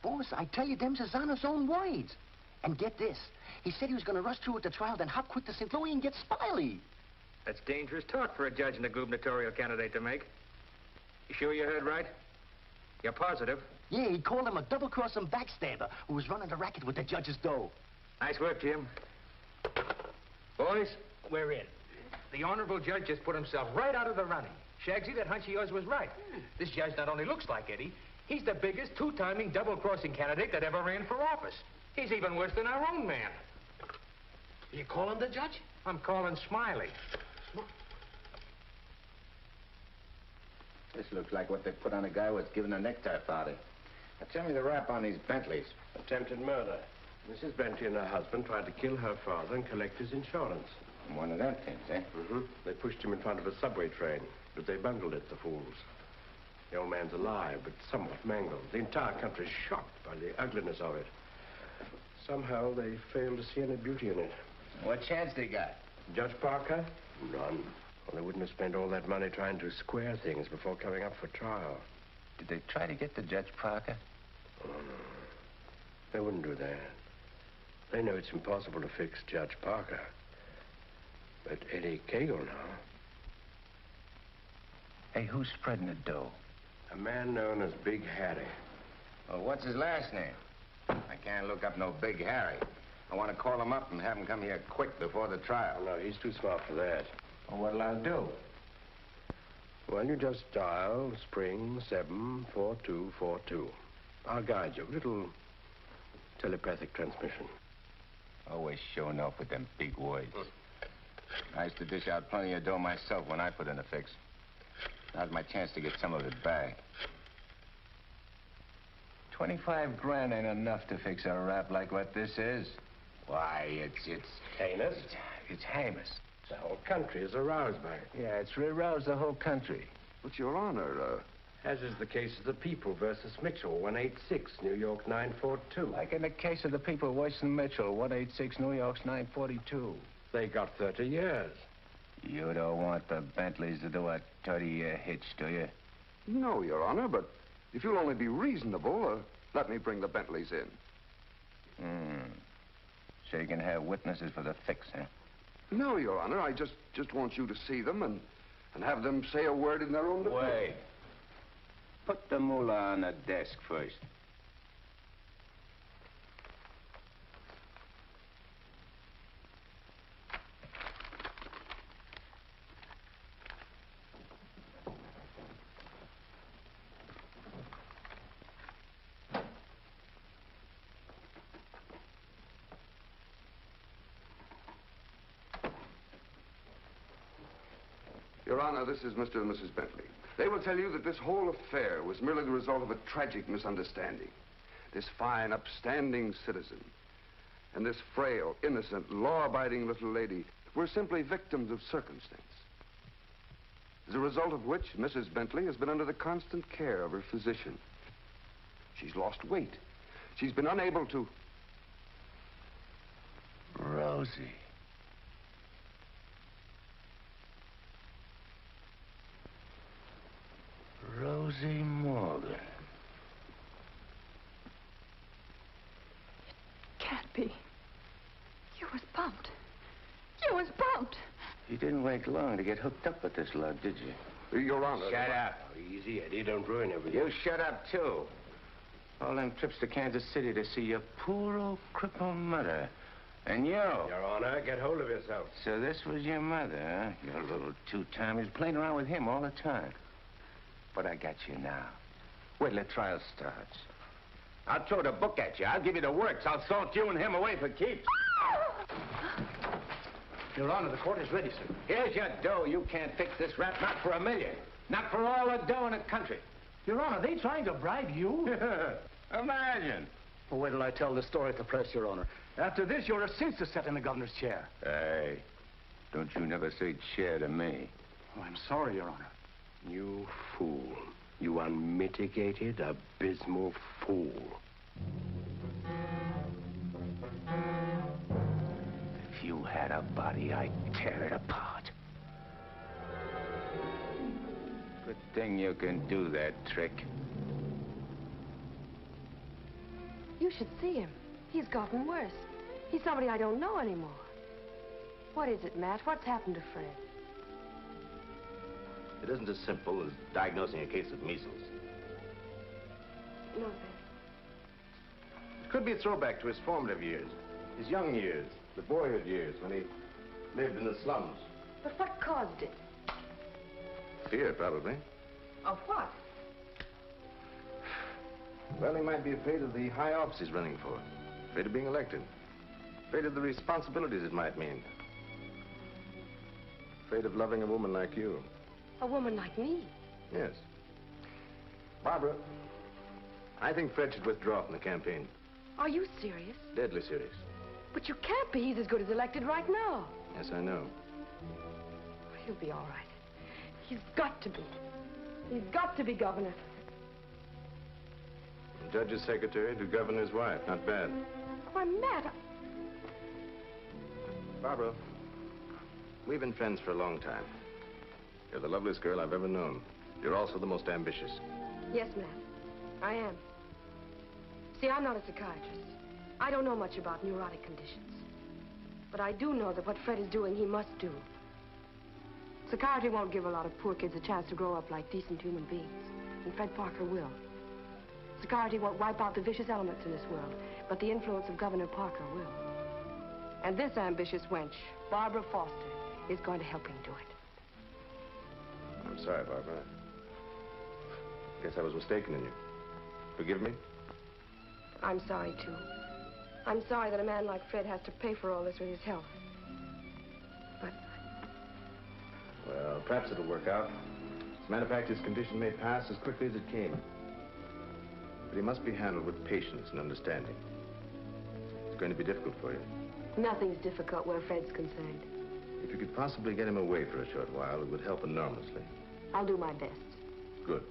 Boss, I tell you, them's his honor's own words. And get this. He said he was going to rush through with the trial, then hop quick to St. Louis and get Smiley. That's dangerous talk for a judge and a gubernatorial candidate to make. You sure you heard right? You're positive? Yeah, he called him a double-crossing backstabber who was running the racket with the judge's dough. Nice work, Jim. Boys, we're in. The honorable judge just put himself right out of the running. Shagsy, that hunch of yours was right. This judge not only looks like Eddie, he's the biggest two-timing double-crossing candidate that ever ran for office. He's even worse than our own man. You call him the judge? I'm calling Smiley. This looks like what they put on a guy who was given a necktie party. Now, tell me the rap on these Bentleys. Attempted murder. Mrs. Bentley and her husband tried to kill her father and collect his insurance. One of them things, eh? Mm-hmm. They pushed him in front of a subway train, but they bungled it, the fools. The old man's alive, but somewhat mangled. The entire country's shocked by the ugliness of it. Somehow they failed to see any beauty in it. What chance they got? Judge Parker? None. Well, they wouldn't have spent all that money trying to square things before coming up for trial. Did they try to get to Judge Parker? Oh, no. They wouldn't do that. They know it's impossible to fix Judge Parker. But Eddie Kagle now. Hey, who's spreading the dough? A man known as Big Harry. Well, what's his last name? I can't look up no Big Harry. I want to call him up and have him come here quick before the trial. No, he's too smart for that. Well, what'll I do? Well, you just dial spring 74242. I'll guide you. Little telepathic transmission. Always showing off with them big words. I used to dish out plenty of dough myself when I put in a fix. Now's my chance to get some of it back. 25 grand ain't enough to fix a rap like what this is. Why, it's heinous. It's heinous. The whole country is aroused by it. Yeah, it's aroused the whole country. But, Your Honor, As is the case of the People versus Mitchell, 186, New York 942. Like in the case of the People, Weston Mitchell, 186, New York's 942. They got 30 years. You don't want the Bentleys to do a 30-year hitch, do you? no, Your Honor, but if you'll only be reasonable, let me bring the Bentleys in. So you can have witnesses for the fix, huh? No, Your Honor, I just want you to see them and have them say a word in their own defense. Wait. Put the moolah on the desk first. Your Honor, this is Mr. and Mrs. Bentley. They will tell you that this whole affair was merely the result of a tragic misunderstanding. This fine, upstanding citizen and this frail, innocent, law-abiding little lady were simply victims of circumstance. As a result of which, Mrs. Bentley has been under the constant care of her physician. She's lost weight. She's been unable to... Rosie. Rosie Morgan. Can't be. You was bumped. You was bumped. You didn't wait long to get hooked up with this lug, did you? Your Honor... Shut up. Easy, Eddie. Don't ruin everything. You shut up, too. All them trips to Kansas City to see your poor old crippled mother. And you. Your Honor, get hold of yourself. So this was your mother, huh? Your little two-timers playing around with him all the time. But I got you now. Wait till the trial starts. I'll throw the book at you. I'll give you the works. I'll salt you and him away for keeps. Your Honor, the court is ready, sir. Here's your dough. You can't fix this rap, not for $1 million. Not for all the dough in the country. Your Honor, they trying to bribe you? Imagine. Well, wait till I tell the story at the press, Your Honor. After this, you're a cinch to sit in the governor's chair. Hey, don't you never say chair to me. Oh, I'm sorry, Your Honor. You fool. You unmitigated, abysmal fool. If you had a body, I'd tear it apart. Good thing you can do that trick. You should see him. He's gotten worse. He's somebody I don't know anymore. What is it, Matt? What's happened to Fred? It isn't as simple as diagnosing a case of measles. Nothing. It could be a throwback to his formative years, his young years, the boyhood years when he lived in the slums. But what caused it? Fear, probably. Of what? Well, he might be afraid of the high office he's running for. Afraid of being elected. Afraid of the responsibilities it might mean. Afraid of loving a woman like you. A woman like me? Yes. Barbara, I think Fred should withdraw from the campaign. Are you serious? Deadly serious. But you can't be. He's as good as elected right now. Yes, I know. He'll be all right. He's got to be. He's got to be governor. The judge's secretary to governor's wife. Not bad. Why, Matt, Barbara, we've been friends for a long time. You're the loveliest girl I've ever known. You're also the most ambitious. Yes, Matt, I am. See, I'm not a psychiatrist. I don't know much about neurotic conditions. But I do know that what Fred is doing, he must do. Psychiatry won't give a lot of poor kids a chance to grow up like decent human beings. And Fred Parker will. Psychiatry won't wipe out the vicious elements in this world, but the influence of Governor Parker will. And this ambitious wench, Barbara Foster, is going to help him do it. I'm sorry, Barbara. Guess I was mistaken in you. Forgive me? I'm sorry, too. I'm sorry that a man like Fred has to pay for all this with his health. But... Well, perhaps it'll work out. As a matter of fact, his condition may pass as quickly as it came. But he must be handled with patience and understanding. It's going to be difficult for you. Nothing's difficult where Fred's concerned. If you could possibly get him away for a short while, it would help enormously. I'll do my best. Good.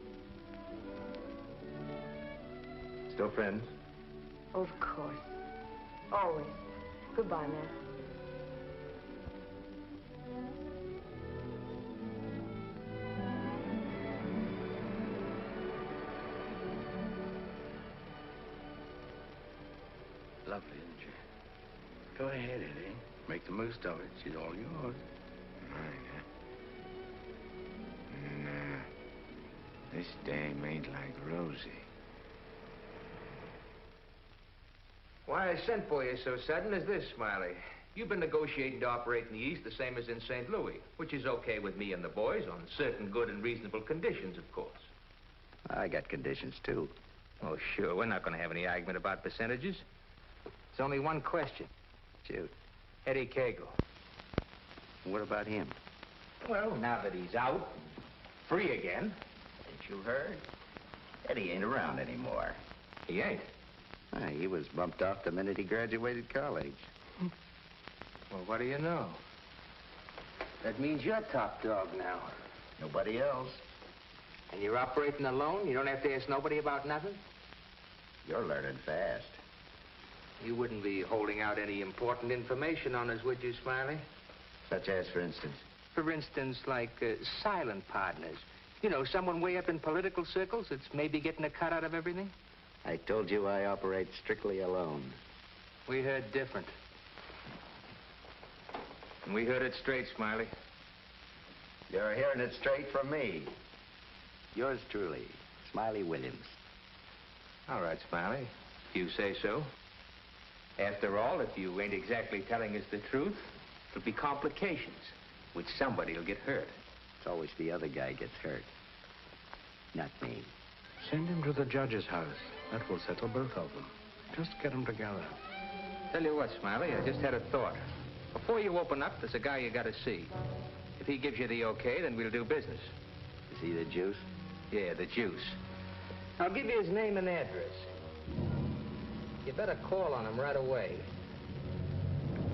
Still friends? Of course. Always. Goodbye, Matt. Lovely, isn't she? Go ahead, Eddie. Make the most of it. She's all yours. Mine, huh? Nah. This dame ain't like Rosie. Why I sent for you so sudden is this, Smiley. You've been negotiating to operate in the East the same as in St. Louis, which is okay with me and the boys on certain good and reasonable conditions, of course. I got conditions, too. Oh, sure. We're not going to have any argument about percentages. It's only one question. Shoot. Eddie Kagle. What about him? Well, now that he's out, free again. Ain't you heard? Eddie ain't around anymore. He ain't. He was bumped off the minute he graduated college. Well, what do you know? That means you're top dog now. Nobody else. And you're operating alone? You don't have to ask nobody about nothing? You're learning fast. You wouldn't be holding out any important information on us, would you, Smiley? Such as, for instance? For instance, like silent partners. You know, someone way up in political circles that's maybe getting a cut out of everything? I told you I operate strictly alone. We heard different. And we heard it straight, Smiley. You're hearing it straight from me. Yours truly, Smiley Williams. All right, Smiley. If you say so. After all, if you ain't exactly telling us the truth, there'll be complications, which somebody'll get hurt. It's always the other guy gets hurt. Not me. Send him to the judge's house. That will settle both of them. Just get them together. Tell you what, Smiley, I just had a thought. Before you open up, there's a guy you gotta see. If he gives you the okay, then we'll do business. Is he the juice? Yeah, the juice. I'll give you his name and address. You better call on him right away.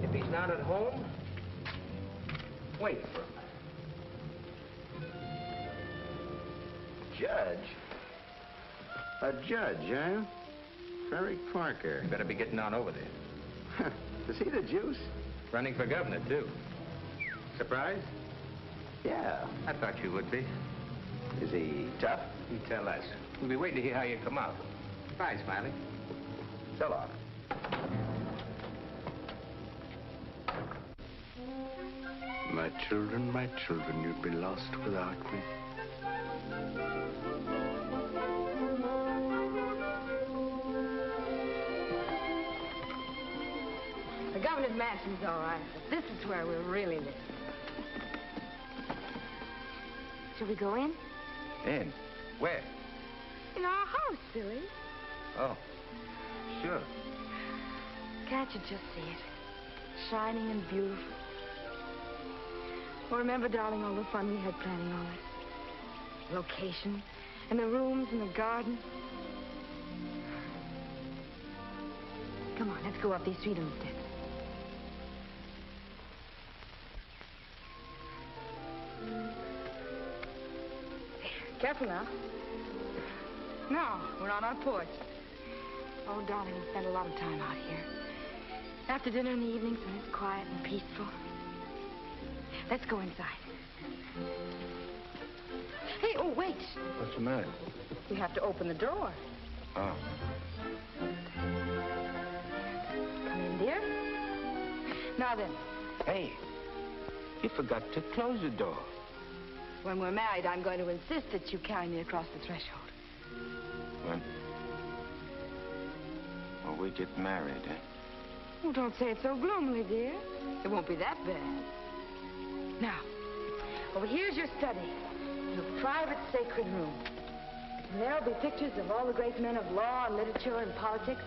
If he's not at home, wait for him. Judge? A judge, huh? Frederick Parker. You better be getting on over there. Is he the juice? Running for governor, too. Surprised? Yeah. I thought you would be. Is he tough? You tell us. We'll be waiting to hear how you come out. Bye, Smiley. So long. My children, you'd be lost without me. The governor's mansion's all right, but this is where we're really living. Shall we go in? In? Where? In our house, silly. Oh, sure. Can't you just see it? Shining and beautiful. Well, remember, darling, all the fun we had planning all this? Location, and the rooms, and the garden. Come on, let's go up these sweet little steps. Careful now. Now, we're on our porch. Oh, darling, we spend a lot of time out here. After dinner in the evenings when it's quiet and peaceful. Let's go inside. Hey, oh, wait. What's the matter? We have to open the door. Oh. Come in, dear. Now then. Hey, you forgot to close the door. When we're married, I'm going to insist that you carry me across the threshold. Well, we get married, eh? Oh, don't say it so gloomily, dear. It won't be that bad. Now, over here's your study. Your private sacred room. And there'll be pictures of all the great men of law and literature and politics.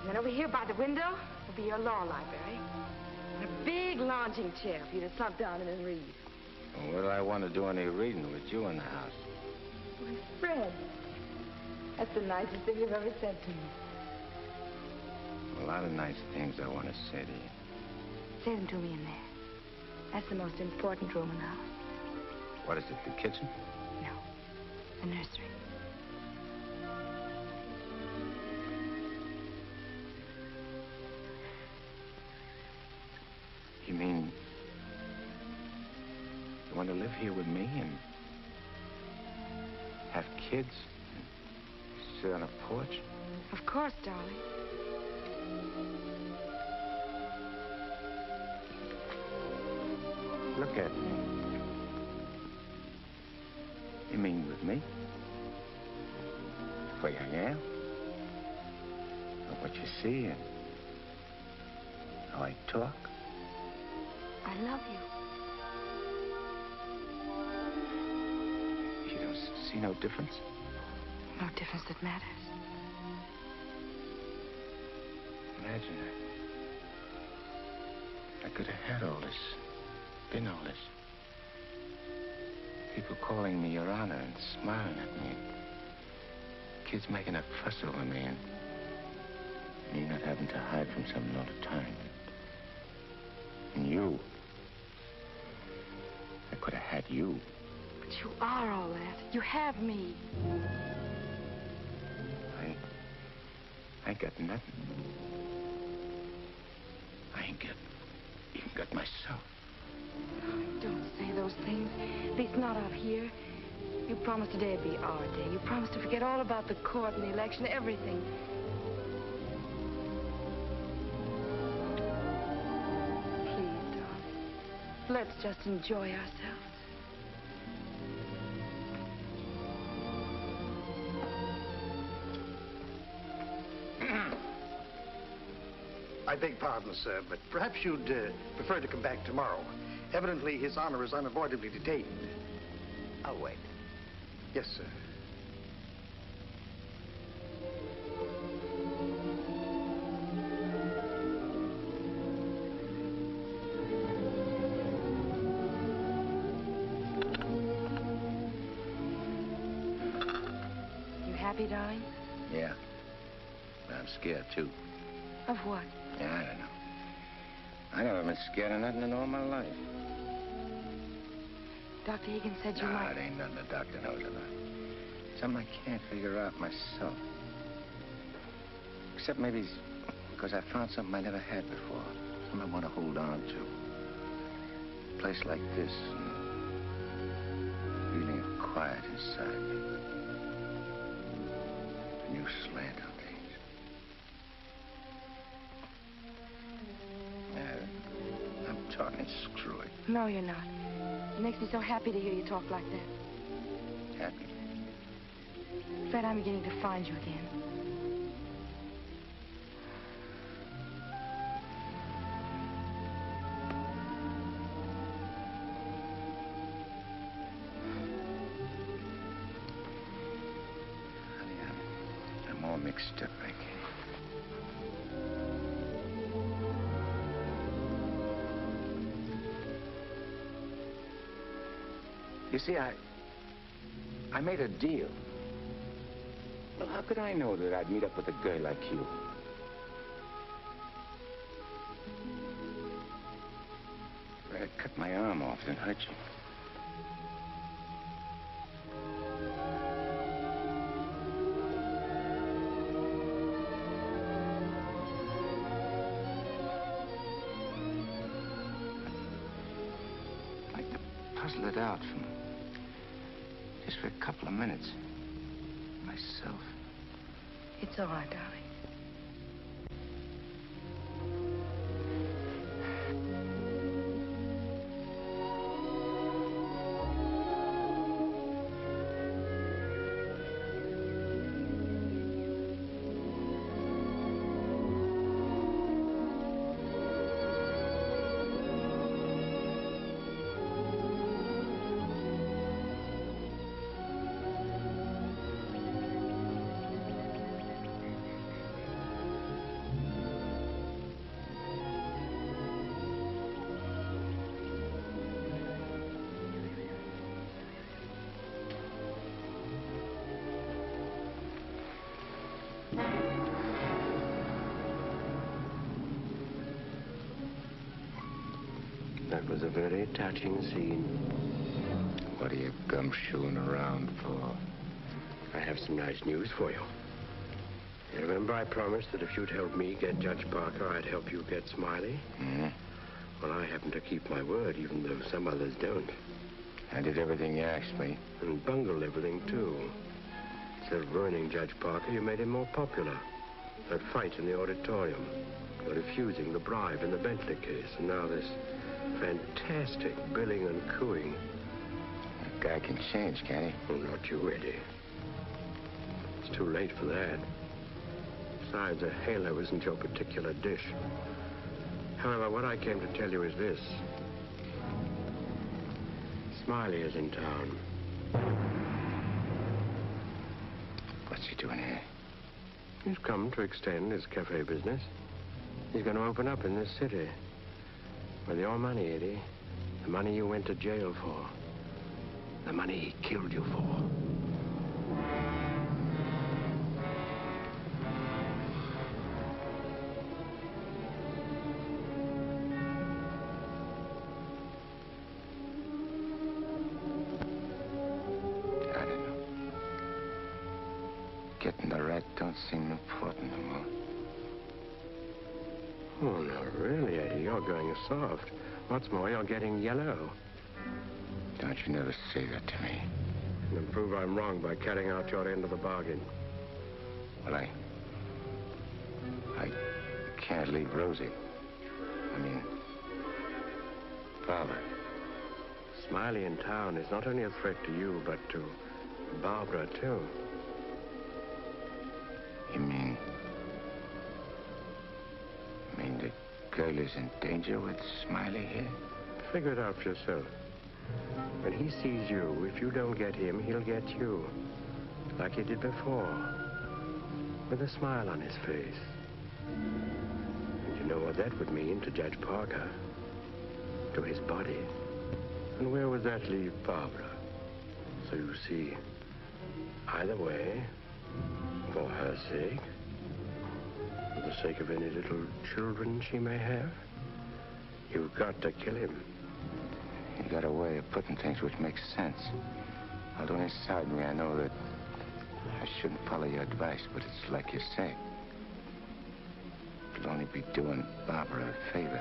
And then over here by the window will be your law library. And a big lounging chair for you to slump down in and read. Well, what do I want to do any reading with you in the house? My Fred. That's the nicest thing you've ever said to me. A lot of nice things I want to say to you. Say them to me in there. That's the most important room in the house. What is it, the kitchen? No, the nursery. You mean you want to live here with me and have kids and sit on a porch? Of course, darling. Look at me. You mean with me? The way I am? Or what you see and how I talk? I love you. You don't see no difference? No difference that matters. Imagine I could have had all this, been all this. People calling me Your Honor and smiling at me. Kids making a fuss over me and me not having to hide from something all the time. And you. I could have had you. But you are all that. You have me. I ain't got nothing. I ain't even got myself. Don't say those things. At least not out here. You promised today'd be our day. You promised to forget all about the court and the election, everything. Please, darling. Let's just enjoy ourselves. I beg pardon, sir, but perhaps you'd prefer to come back tomorrow. Evidently, His Honor is unavoidably detained. I'll wait. Yes, sir. You happy, darling? Yeah. But I'm scared, too. Of what? Yeah, I don't know. I never been scared of nothing in all my life. Dr. Higgins said you No, might. it ain't nothing the doctor knows about. Something I can't figure out myself. Except maybe it's because I found something I never had before. Something I want to hold on to. A place like this, and a feeling of quiet inside me. A new slant on things. I'm talking screwy. No, you're not. It makes me so happy to hear you talk like that. Happy? Fred, I'm beginning to find you again. Honey, I'm all mixed up, I can't. You see, I made a deal. Well, how could I know that I'd meet up with a girl like you? If I'd cut my arm off and hurt you. I'd like to puzzle it out from just for a couple of minutes. Myself. It's all right, darling. That was a very touching scene. What are you gumshoeing around for? I have some nice news for you. You remember I promised that if you'd help me get Judge Parker, I'd help you get Smiley? Mm-hmm. Well, I happen to keep my word, even though some others don't. I did everything you asked me. And bungled everything, too. Instead of ruining Judge Parker, you made him more popular. That fight in the auditorium. You're refusing the bribe in the Bentley case. And now this fantastic billing and cooing. That guy can change, can't he? Oh, not you, Eddie. It's too late for that. Besides, a halo isn't your particular dish. However, what I came to tell you is this. Smiley is in town. What's he doing here? He's come to extend his cafe business. He's going to open up in this city. With your money, Eddie. The money you went to jail for. The money he killed you for. I don't know. Getting the rat don't seem important no more. Oh, no, really, Eddie, you're going soft. What's more, you're getting yellow. Don't you never say that to me. And prove I'm wrong by carrying out your end of the bargain. Well, I can't leave Rosie. I mean, Barbara. Smiley in town is not only a threat to you, but to Barbara, too. You mean the girl is in danger with Smiley here? Figure it out for yourself. When he sees you, if you don't get him, he'll get you. Like he did before. With a smile on his face. And you know what that would mean to Judge Parker. To his body. And where would that leave Barbara? So you see, either way, for her sake, for the sake of any little children she may have, you've got to kill him. You got a way of putting things which makes sense. Although inside me I know that I shouldn't follow your advice, but it's like you say. It'll only be doing Barbara a favor.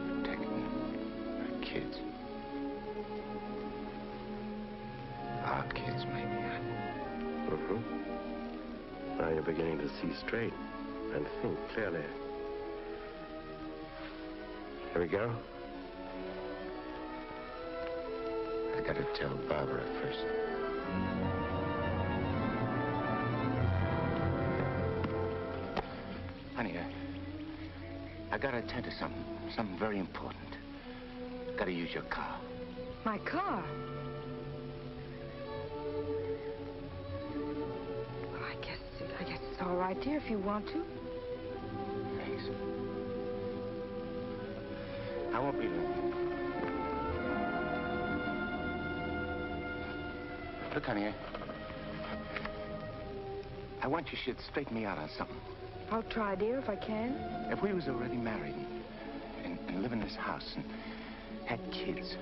Protecting her kids. Our kids, maybe. Now you're beginning to see straight and think clearly. Here we go. I gotta tell Barbara first. Honey, I gotta attend to something very important. Gotta use your car. My car? Well, I guess it's all right, dear, if you want to. Thanks. I won't be long. Look, honey, I want you should straighten me out on something. I'll try, dear, if I can. If we was already married and live in this house and had kids,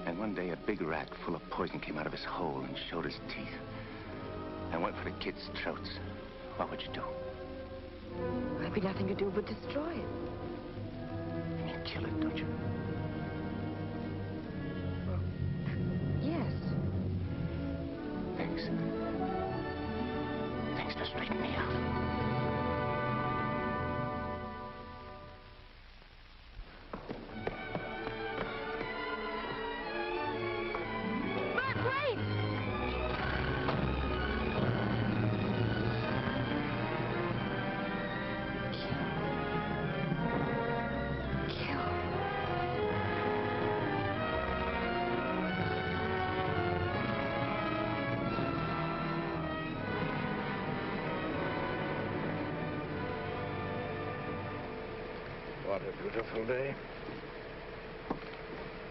and one day a big rat full of poison came out of his hole and showed his teeth and went for the kids' throats, what would you do? There'd be nothing to do but destroy it. You mean kill it, don't you? Yes. Thanks. Thanks for straightening me out. What a beautiful day.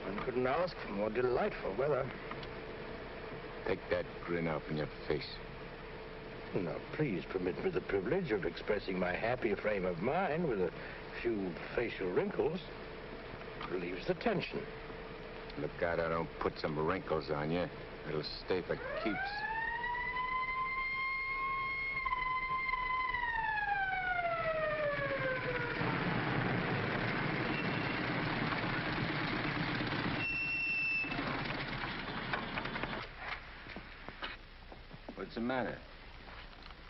One couldn't ask for more delightful weather. Take that grin off in your face. Now, please permit me the privilege of expressing my happy frame of mind with a few facial wrinkles. Relieves the tension. Look out I don't put some wrinkles on you. It'll stay for keeps. What's the matter?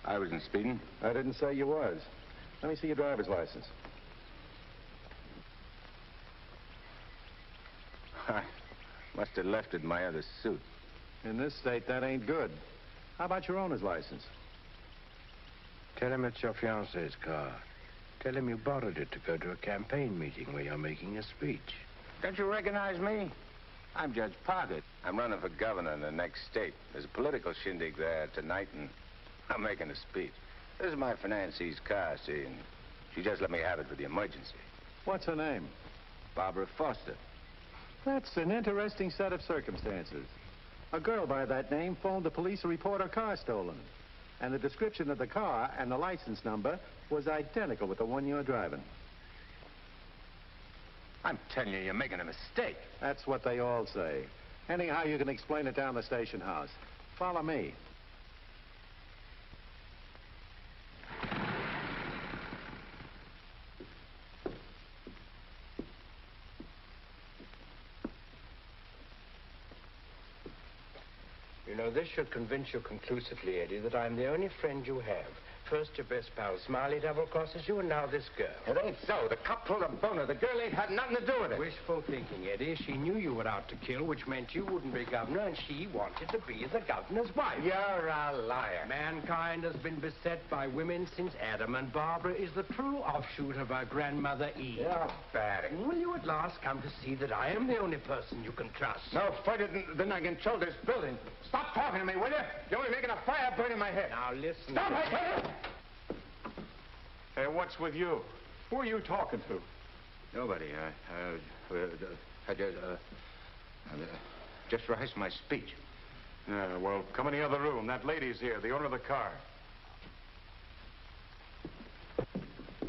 I wasn't speeding. I didn't say you was. Let me see your driver's license. I must have left it in my other suit. In this state, that ain't good. How about your owner's license? Tell him it's your fiancée's car. Tell him you borrowed it to go to a campaign meeting where you're making a speech. Don't you recognize me? I'm Judge Parker. I'm running for governor in the next state. There's a political shindig there tonight, and I'm making a speech. This is my fiancee's car, see, and she just let me have it for the emergency. What's her name? Barbara Foster. That's an interesting set of circumstances. A girl by that name phoned the police to report her car stolen. And the description of the car and the license number was identical with the one you're driving. I'm telling you, you're making a mistake. That's what they all say. Anyhow, you can explain it down the station house. Follow me. You know, this should convince you conclusively, Eddie, that I'm the only friend you have. First, your best pal, Smiley, double-crosses you, and now this girl. It ain't so. The cop pulled a boner. The girl ain't had nothing to do with it. Wishful thinking, Eddie. She knew you were out to kill, which meant you wouldn't be governor, and she wanted to be the governor's wife. You're a liar. Mankind has been beset by women since Adam, and Barbara is the true offshoot of her grandmother Eve. You're bad. Will you at last come to see that I am the only person you can trust? No further than I control this building. Stop talking to me, will you? You're only making a fire burn in my head. Now, listen. Stop, I tell you! Hey, what's with you? Who are you talking to? Nobody. I just rehearsed my speech. Yeah, well, come in the other room. That lady's here, the owner of the car.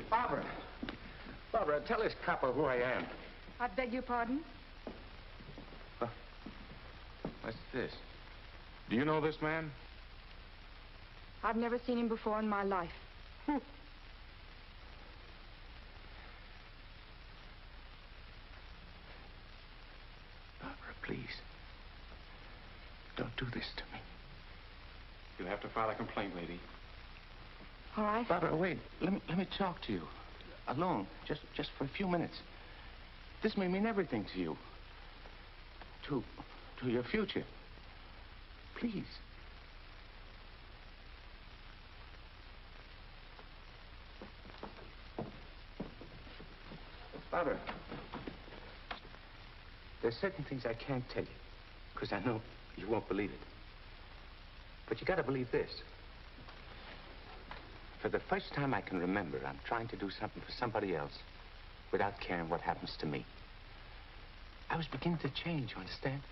Barbara. Barbara, tell this copper who I am. I beg your pardon? What's this? Do you know this man? I've never seen him before in my life. Barbara, please. Don't do this to me. You'll have to file a complaint, lady. All right. Barbara, wait. Let me talk to you. Alone. Just for a few minutes. This may mean everything to you. To your future. Please. Barbara, there's certain things I can't tell you, because I know you won't believe it. But you gotta believe this. For the first time I can remember, I'm trying to do something for somebody else without caring what happens to me. I was beginning to change, you understand?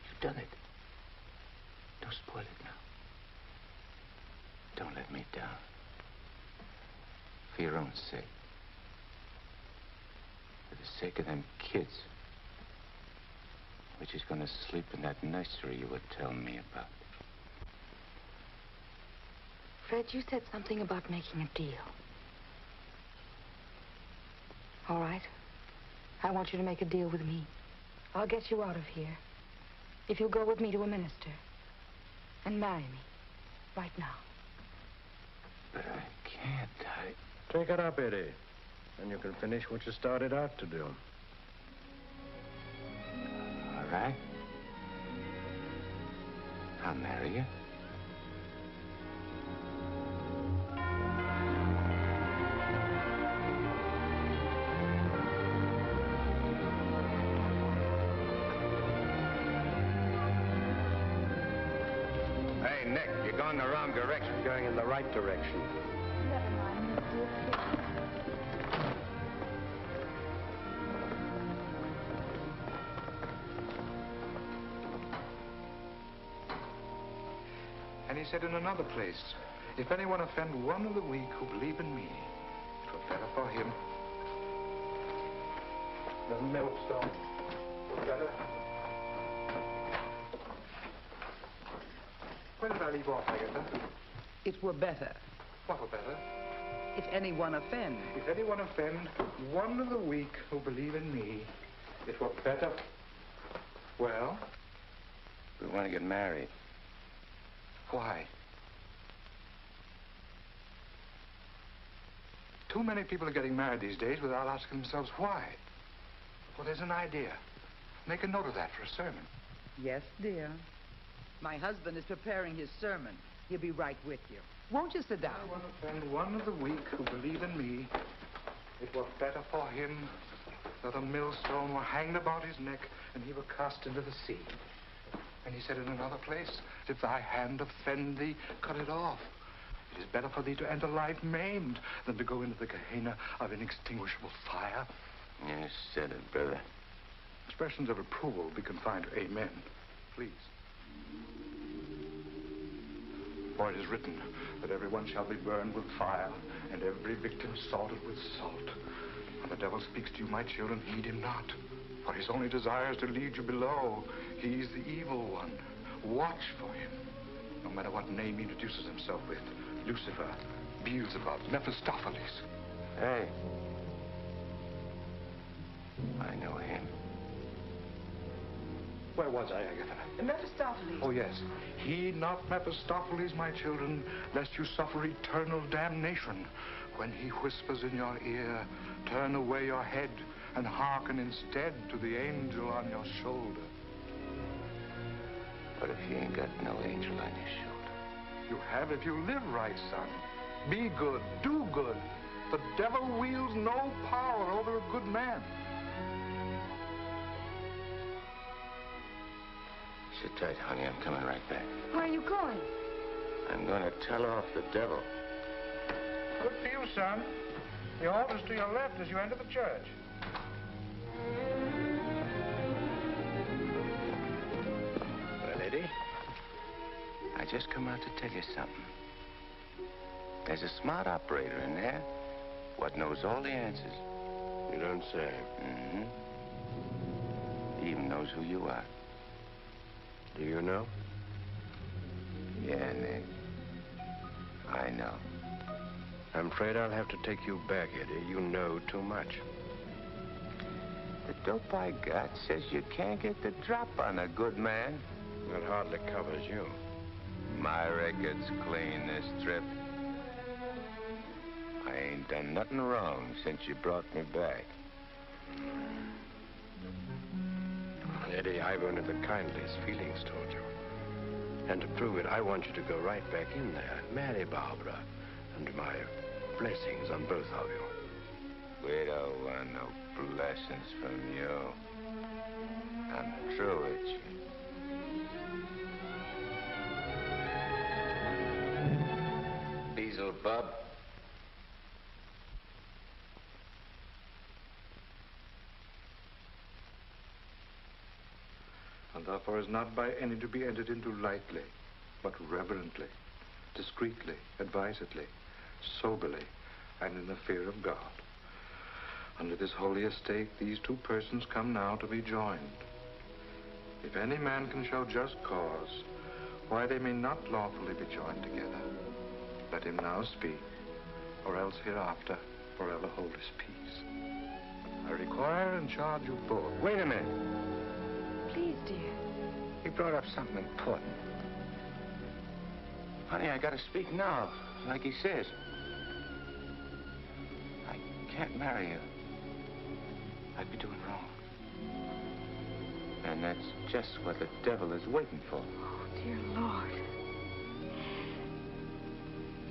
You've done it. Don't spoil it now. Don't let me down. For your own sake. For the sake of them kids. Which is going to sleep in that nursery you were telling me about. Fred, you said something about making a deal. All right. I want you to make a deal with me. I'll get you out of here. If you'll go with me to a minister. And marry me. Right now. But I can't. Take it up, Eddie. And you can finish what you started out to do. All right. I'll marry you. Hey, Nick, you're going the wrong direction. Going in the right direction. Never mind, dear. And he said in another place, if anyone offend one of the weak who believe in me, it were better for him. The millstone. Better. Where did I leave off, Agatha? It were better What were better? if anyone offend. If anyone offend one of the weak who believe in me, it were better. Well? We want to get married. Why? Too many people are getting married these days without asking themselves why. Well, there's an idea. Make a note of that for a sermon. Yes, dear. My husband is preparing his sermon. He'll be right with you. Won't you sit down? I want to offend one of the weak who believe in me. It were better for him that a millstone were hanged about his neck and he were cast into the sea. And he said in another place, if thy hand offend thee, cut it off. It is better for thee to enter life maimed than to go into the Gehenna of inextinguishable fire. You said it, brother. It's expressions of approval be confined to amen, please. For it is written that everyone shall be burned with fire, and every victim salted with salt. When the devil speaks to you, my children, heed him not. For his only desire is to lead you below. He's the evil one. Watch for him. No matter what name he introduces himself with. Lucifer, Beelzebub, Mephistopheles. Hey. I know him. Where was I, Agatha? Mephistopheles. Oh, yes. Heed not Mephistopheles, my children, lest you suffer eternal damnation. When he whispers in your ear, turn away your head and hearken instead to the angel on your shoulder. What if you ain't got no angel on your shoulder? You have if you live right, son. Be good, do good. The devil wields no power over a good man. Sit tight, honey. I'm coming right back. Where are you going? I'm going to tell off the devil. Good for you, son. The altar's to your left as you enter the church. Well, Eddie, I just come out to tell you something. There's a smart operator in there what knows all the answers. You don't say. Mm-hmm. He even knows who you are. Do you know? Yeah, Nick. I know. I'm afraid I'll have to take you back, Eddie. You know too much. The dope I got says you can't get the drop on a good man. That hardly covers you. My record's clean this trip. I ain't done nothing wrong since you brought me back. Eddie, I've only the kindliest feelings toward you. And to prove it, I want you to go right back in there, marry Barbara, and my blessings on both of you. We don't want no blessings from you. I'm through with you. Beelzebub. And therefore is not by any to be entered into lightly, but reverently, discreetly, advisedly, soberly, and in the fear of God. Under this holy estate, these two persons come now to be joined. If any man can show just cause why they may not lawfully be joined together, let him now speak, or else hereafter forever hold his peace. I require and charge you both. Wait a minute. Please, dear. He brought up something important. Honey, I gotta speak now, like he says. I can't marry you. I'd be doing wrong. And that's just what the devil is waiting for. Oh, dear Lord.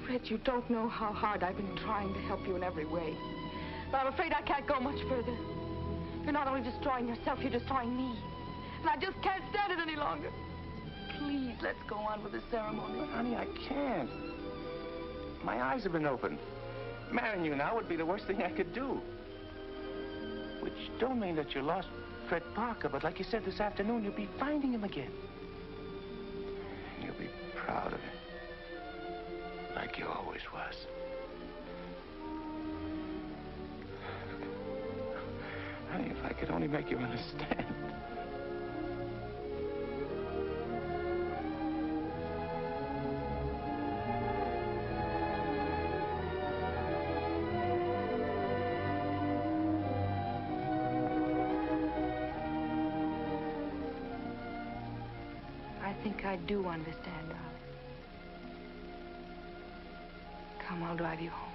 Fred, you don't know how hard I've been trying to help you in every way. But I'm afraid I can't go much further. You're not only destroying yourself, you're destroying me. And I just can't stand it any longer. Please, let's go on with the ceremony. But, honey, I can't. My eyes have been opened. Marrying you now would be the worst thing I could do. Which don't mean that you lost Fred Parker, but like you said this afternoon, you'll be finding him again. And you'll be proud of him. Like you always was. Honey, if I could only make you understand. I think I do understand, darling. Come, I'll drive you home.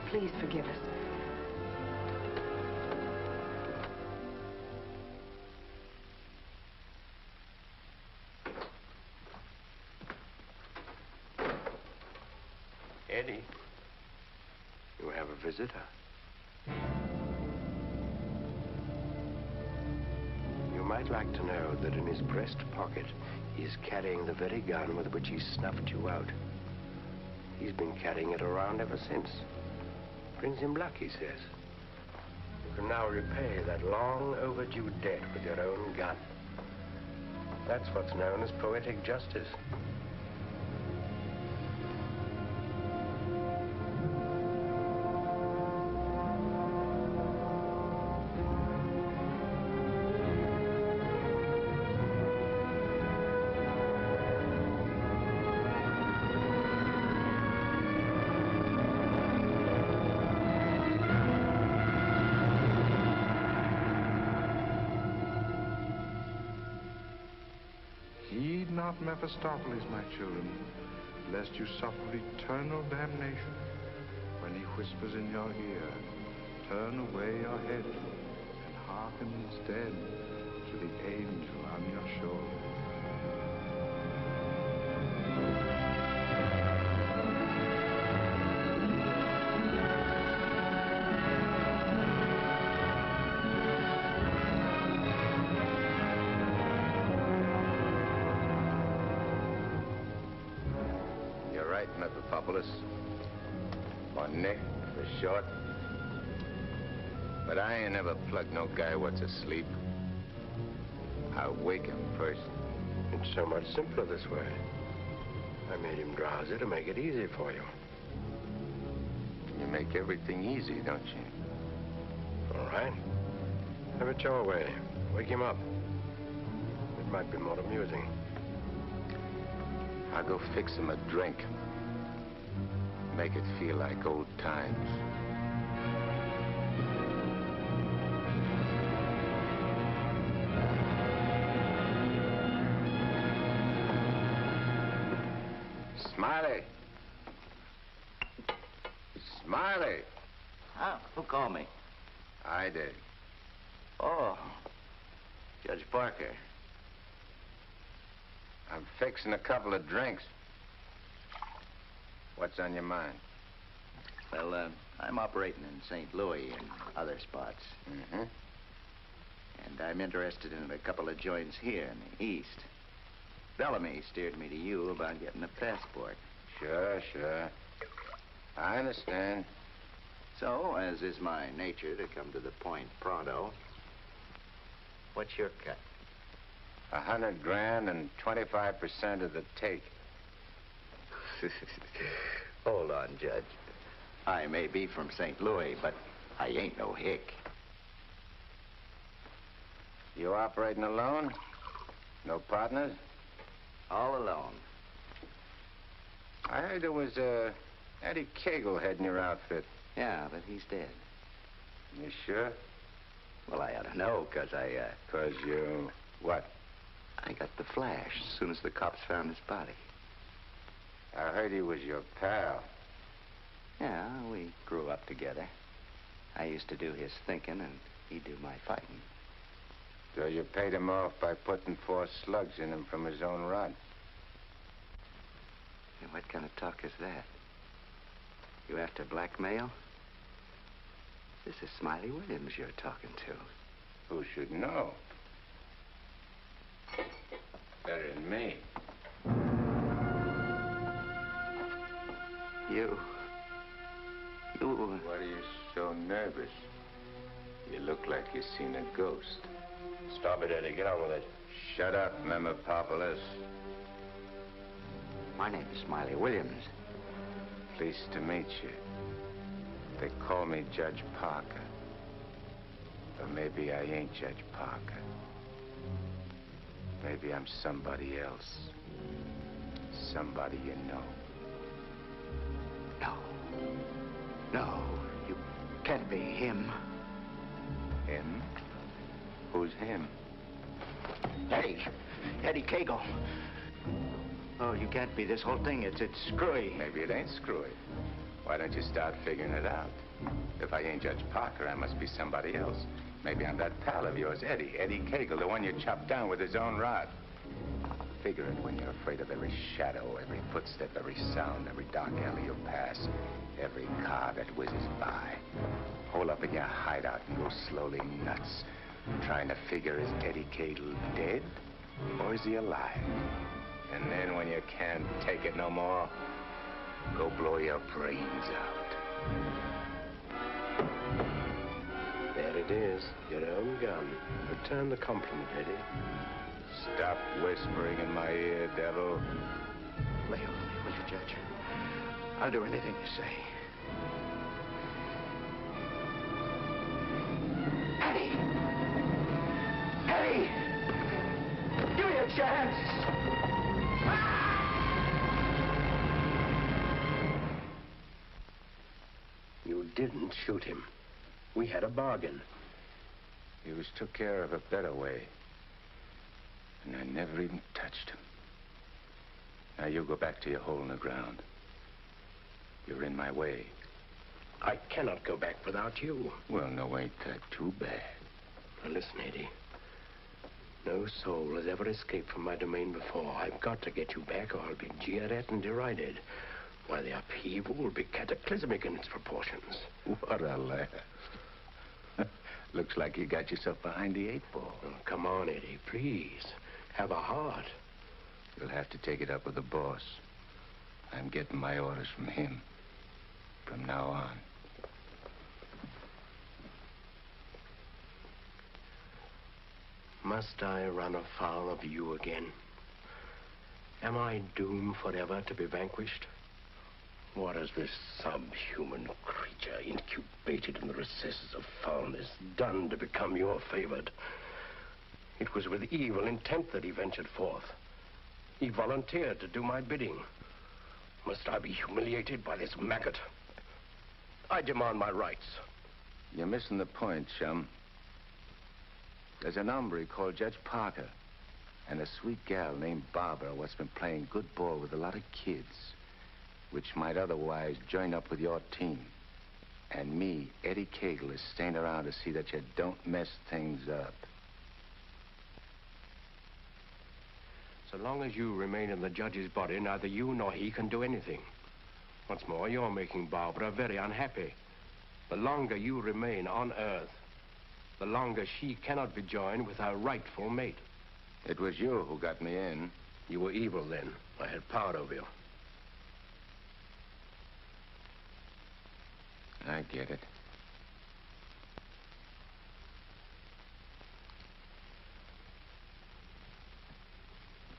Please forgive us. Eddie, you have a visitor. You might like to know that in his breast pocket, he is carrying the very gun with which he snuffed you out. He's been carrying it around ever since. Brings him luck, he says. You can now repay that long overdue debt with your own gun. That's what's known as poetic justice. Mephistopheles, my children, lest you suffer eternal damnation when he whispers in your ear, turn away your head and hearken instead to the angel on your shoulder. Or Nick, for short. But I ain't never plugged no guy what's asleep. I wake him first. It's so much simpler this way. I made him drowsy to make it easy for you. You make everything easy, don't you? All right. Have it your way. Wake him up. It might be more amusing. I'll go fix him a drink. Make it feel like old times. Smiley! Smiley! Oh, who called me? I did. Oh, Judge Parker. I'm fixing a couple of drinks. What's on your mind? Well, I'm operating in St. Louis and other spots. Mm-hmm. And I'm interested in a couple of joints here in the East. Bellamy steered me to you about getting a passport. Sure. I understand. So, as is my nature to come to the point pronto, what's your cut? $100 grand and 25% of the take. Hold on, Judge. I may be from St. Louis, but I ain't no hick. You operating alone? No partners? All alone. I heard there was Eddie Kagle heading your outfit. Yeah, but he's dead. You sure? Well, I ought to know, 'cause I, 'Cause you... what? I got the flash as soon as the cops found his body. I heard he was your pal. Yeah, we grew up together. I used to do his thinking, and he'd do my fighting. So you paid him off by putting 4 slugs in him from his own rod? And what kind of talk is that? You after blackmail? This is Smiley Williams you're talking to. Who should know? Better than me. You... What are you so nervous? You look like you've seen a ghost. Stop it, Eddie. Get on with it. Shut up, Memopopoulos. My name is Smiley Williams. Pleased to meet you. They call me Judge Parker. But maybe I ain't Judge Parker. Maybe I'm somebody else. Somebody you know. No, you can't be him. Him? Who's him? Eddie Kagle. Oh, you can't be. This whole thing, it's screwy. Maybe it ain't screwy. Why don't you start figuring it out? If I ain't Judge Parker, I must be somebody else. Maybe I'm that pal of yours, Eddie Kagle, the one you chopped down with his own rod. Figure it when you're afraid of every shadow, every footstep, every sound, every dark alley you pass, every car that whizzes by. Hole up in your hideout and go slowly nuts, trying to figure, is Eddie Kagle dead or is he alive? And then when you can't take it no more, Go blow your brains out. There it is, your own gun. Return the compliment, Eddie. Stop whispering in my ear, devil. Lay off me, will you, Judge? I'll do anything you say. Eddie! Eddie! Give me a chance! You didn't shoot him. We had a bargain. He was took care of a better way. And I never even touched him. Now you go back to your hole in the ground. You're in my way. I cannot go back without you. Well, no, ain't that too bad. Now listen, Eddie. No soul has ever escaped from my domain before. I've got to get you back or I'll be jeered at and derided. Why, the upheaval will be cataclysmic in its proportions. What a laugh. Looks like you got yourself behind the 8 ball. Oh, come on, Eddie, please. Have a heart. You'll have to take it up with the boss. I'm getting my orders from him. From now on. Must I run afoul of you again? Am I doomed forever to be vanquished? What has this subhuman creature, incubated in the recesses of foulness, done to become your favored? It was with evil intent that he ventured forth. He volunteered to do my bidding. Must I be humiliated by this maggot? I demand my rights. You're missing the point, chum. There's an hombre called Judge Parker and a sweet gal named Barbara what's been playing good ball with a lot of kids, which might otherwise join up with your team. And me, Eddie Kagle, is staying around to see that you don't mess things up. So long as you remain in the judge's body, neither you nor he can do anything. Once more, you're making Barbara very unhappy. The longer you remain on Earth, the longer she cannot be joined with her rightful mate. It was you who got me in. You were evil then. I had power over you. I get it.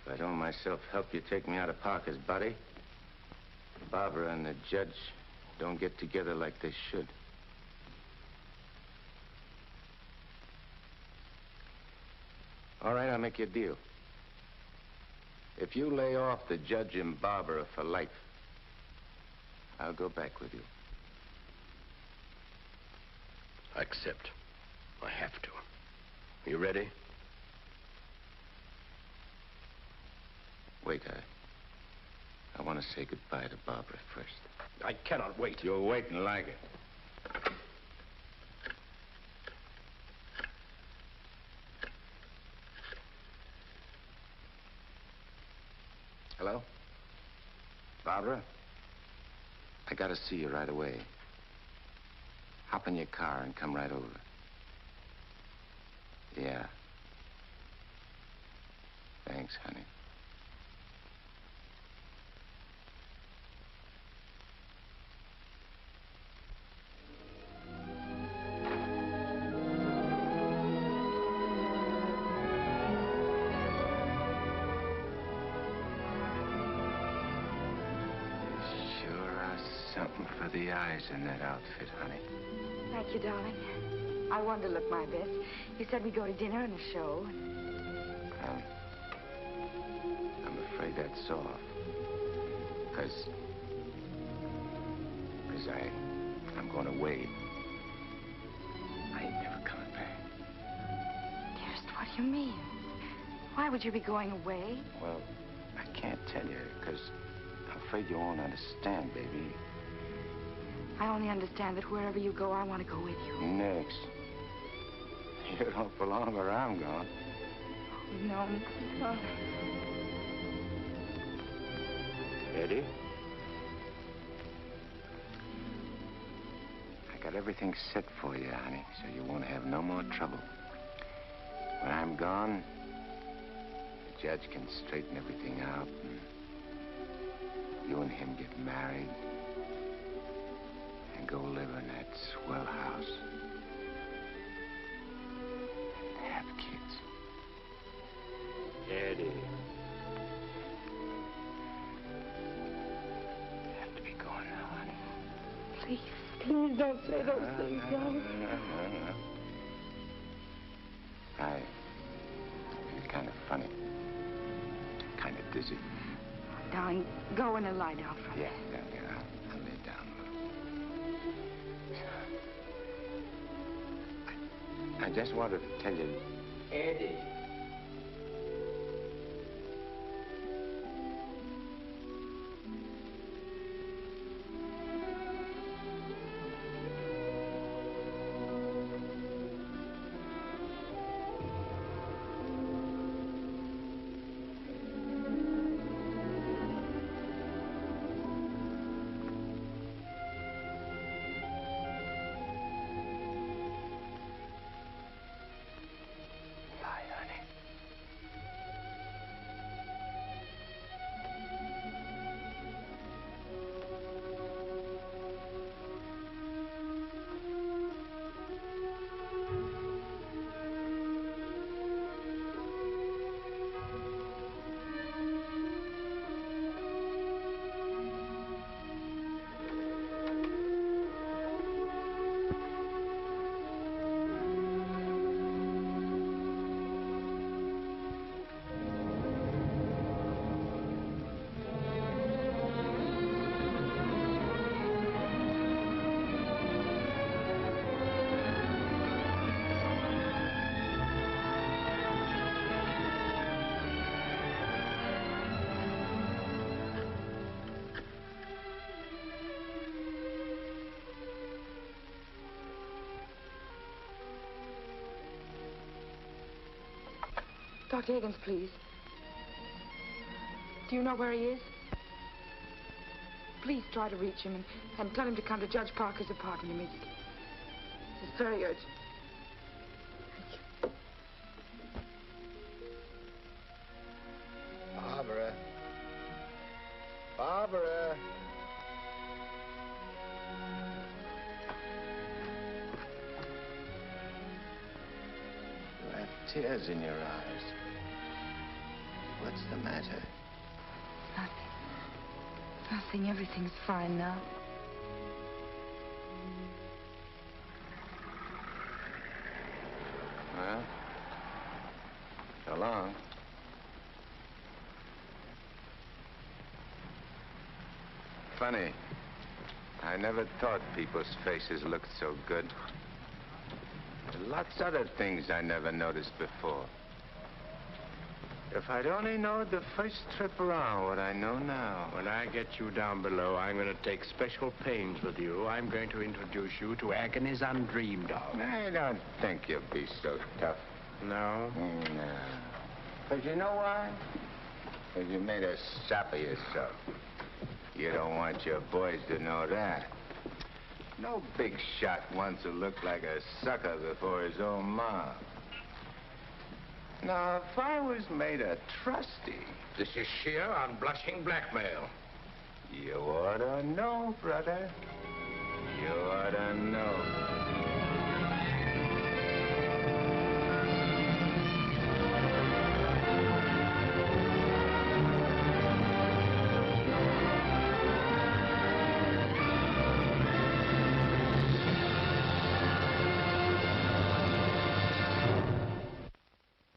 If I don't myself help you take me out of Parker's body, Barbara and the judge don't get together like they should. All right, I'll make you a deal. If you lay off the judge and Barbara for life, I'll go back with you. I accept. I have to. You ready? Wait, I want to say goodbye to Barbara first. I cannot wait. You'll wait and like it. Hello? Barbara? I gotta see you right away. Hop in your car and come right over. Yeah. Thanks, honey. Something for the eyes in that outfit, honey. Thank you, darling. I wanted to look my best. You said we'd go to dinner and a show. I'm afraid that's off. Because I'm going away. I ain't never coming back. Dearest, what do you mean? Why would you be going away? Well, I can't tell you, because I'm afraid you won't understand, baby. I only understand that wherever you go, I want to go with you. Next. You don't belong where I'm going. Oh, no. Oh. Eddie? I got everything set for you, honey, so you won't have no more trouble. When I'm gone, the judge can straighten everything out, and you and him get married and go live in that swell house and have kids. Eddie. Have to be going now, honey. Please, please don't say those things, darling. No. I feel kind of funny. Kind of dizzy. Darling, go in and lie down for me. Yeah. I'll lay down a little. I just wanted to tell you... Eddie. Dr. Higgins, please. Do you know where he is? Please try to reach him and tell him to come to Judge Parker's apartment immediately. It's very urgent. Thank you. Barbara. Barbara. You have tears in your eyes. What's the matter? Nothing. Everything's fine now. Well, so long. Funny. I never thought people's faces looked so good. Lots other things I never noticed before. If I'd only known the first trip around what I know now. When I get you down below, I'm going to take special pains with you. I'm going to introduce you to agonies undreamed of. I don't think you'll be so tough. No? No. Because you know why? Because you made a sap of yourself. You don't want your boys to know that. No big shot wants to look like a sucker before his own mom. Now, if I was made a trustee... This is sheer unblushing blackmail. You ought to know, brother.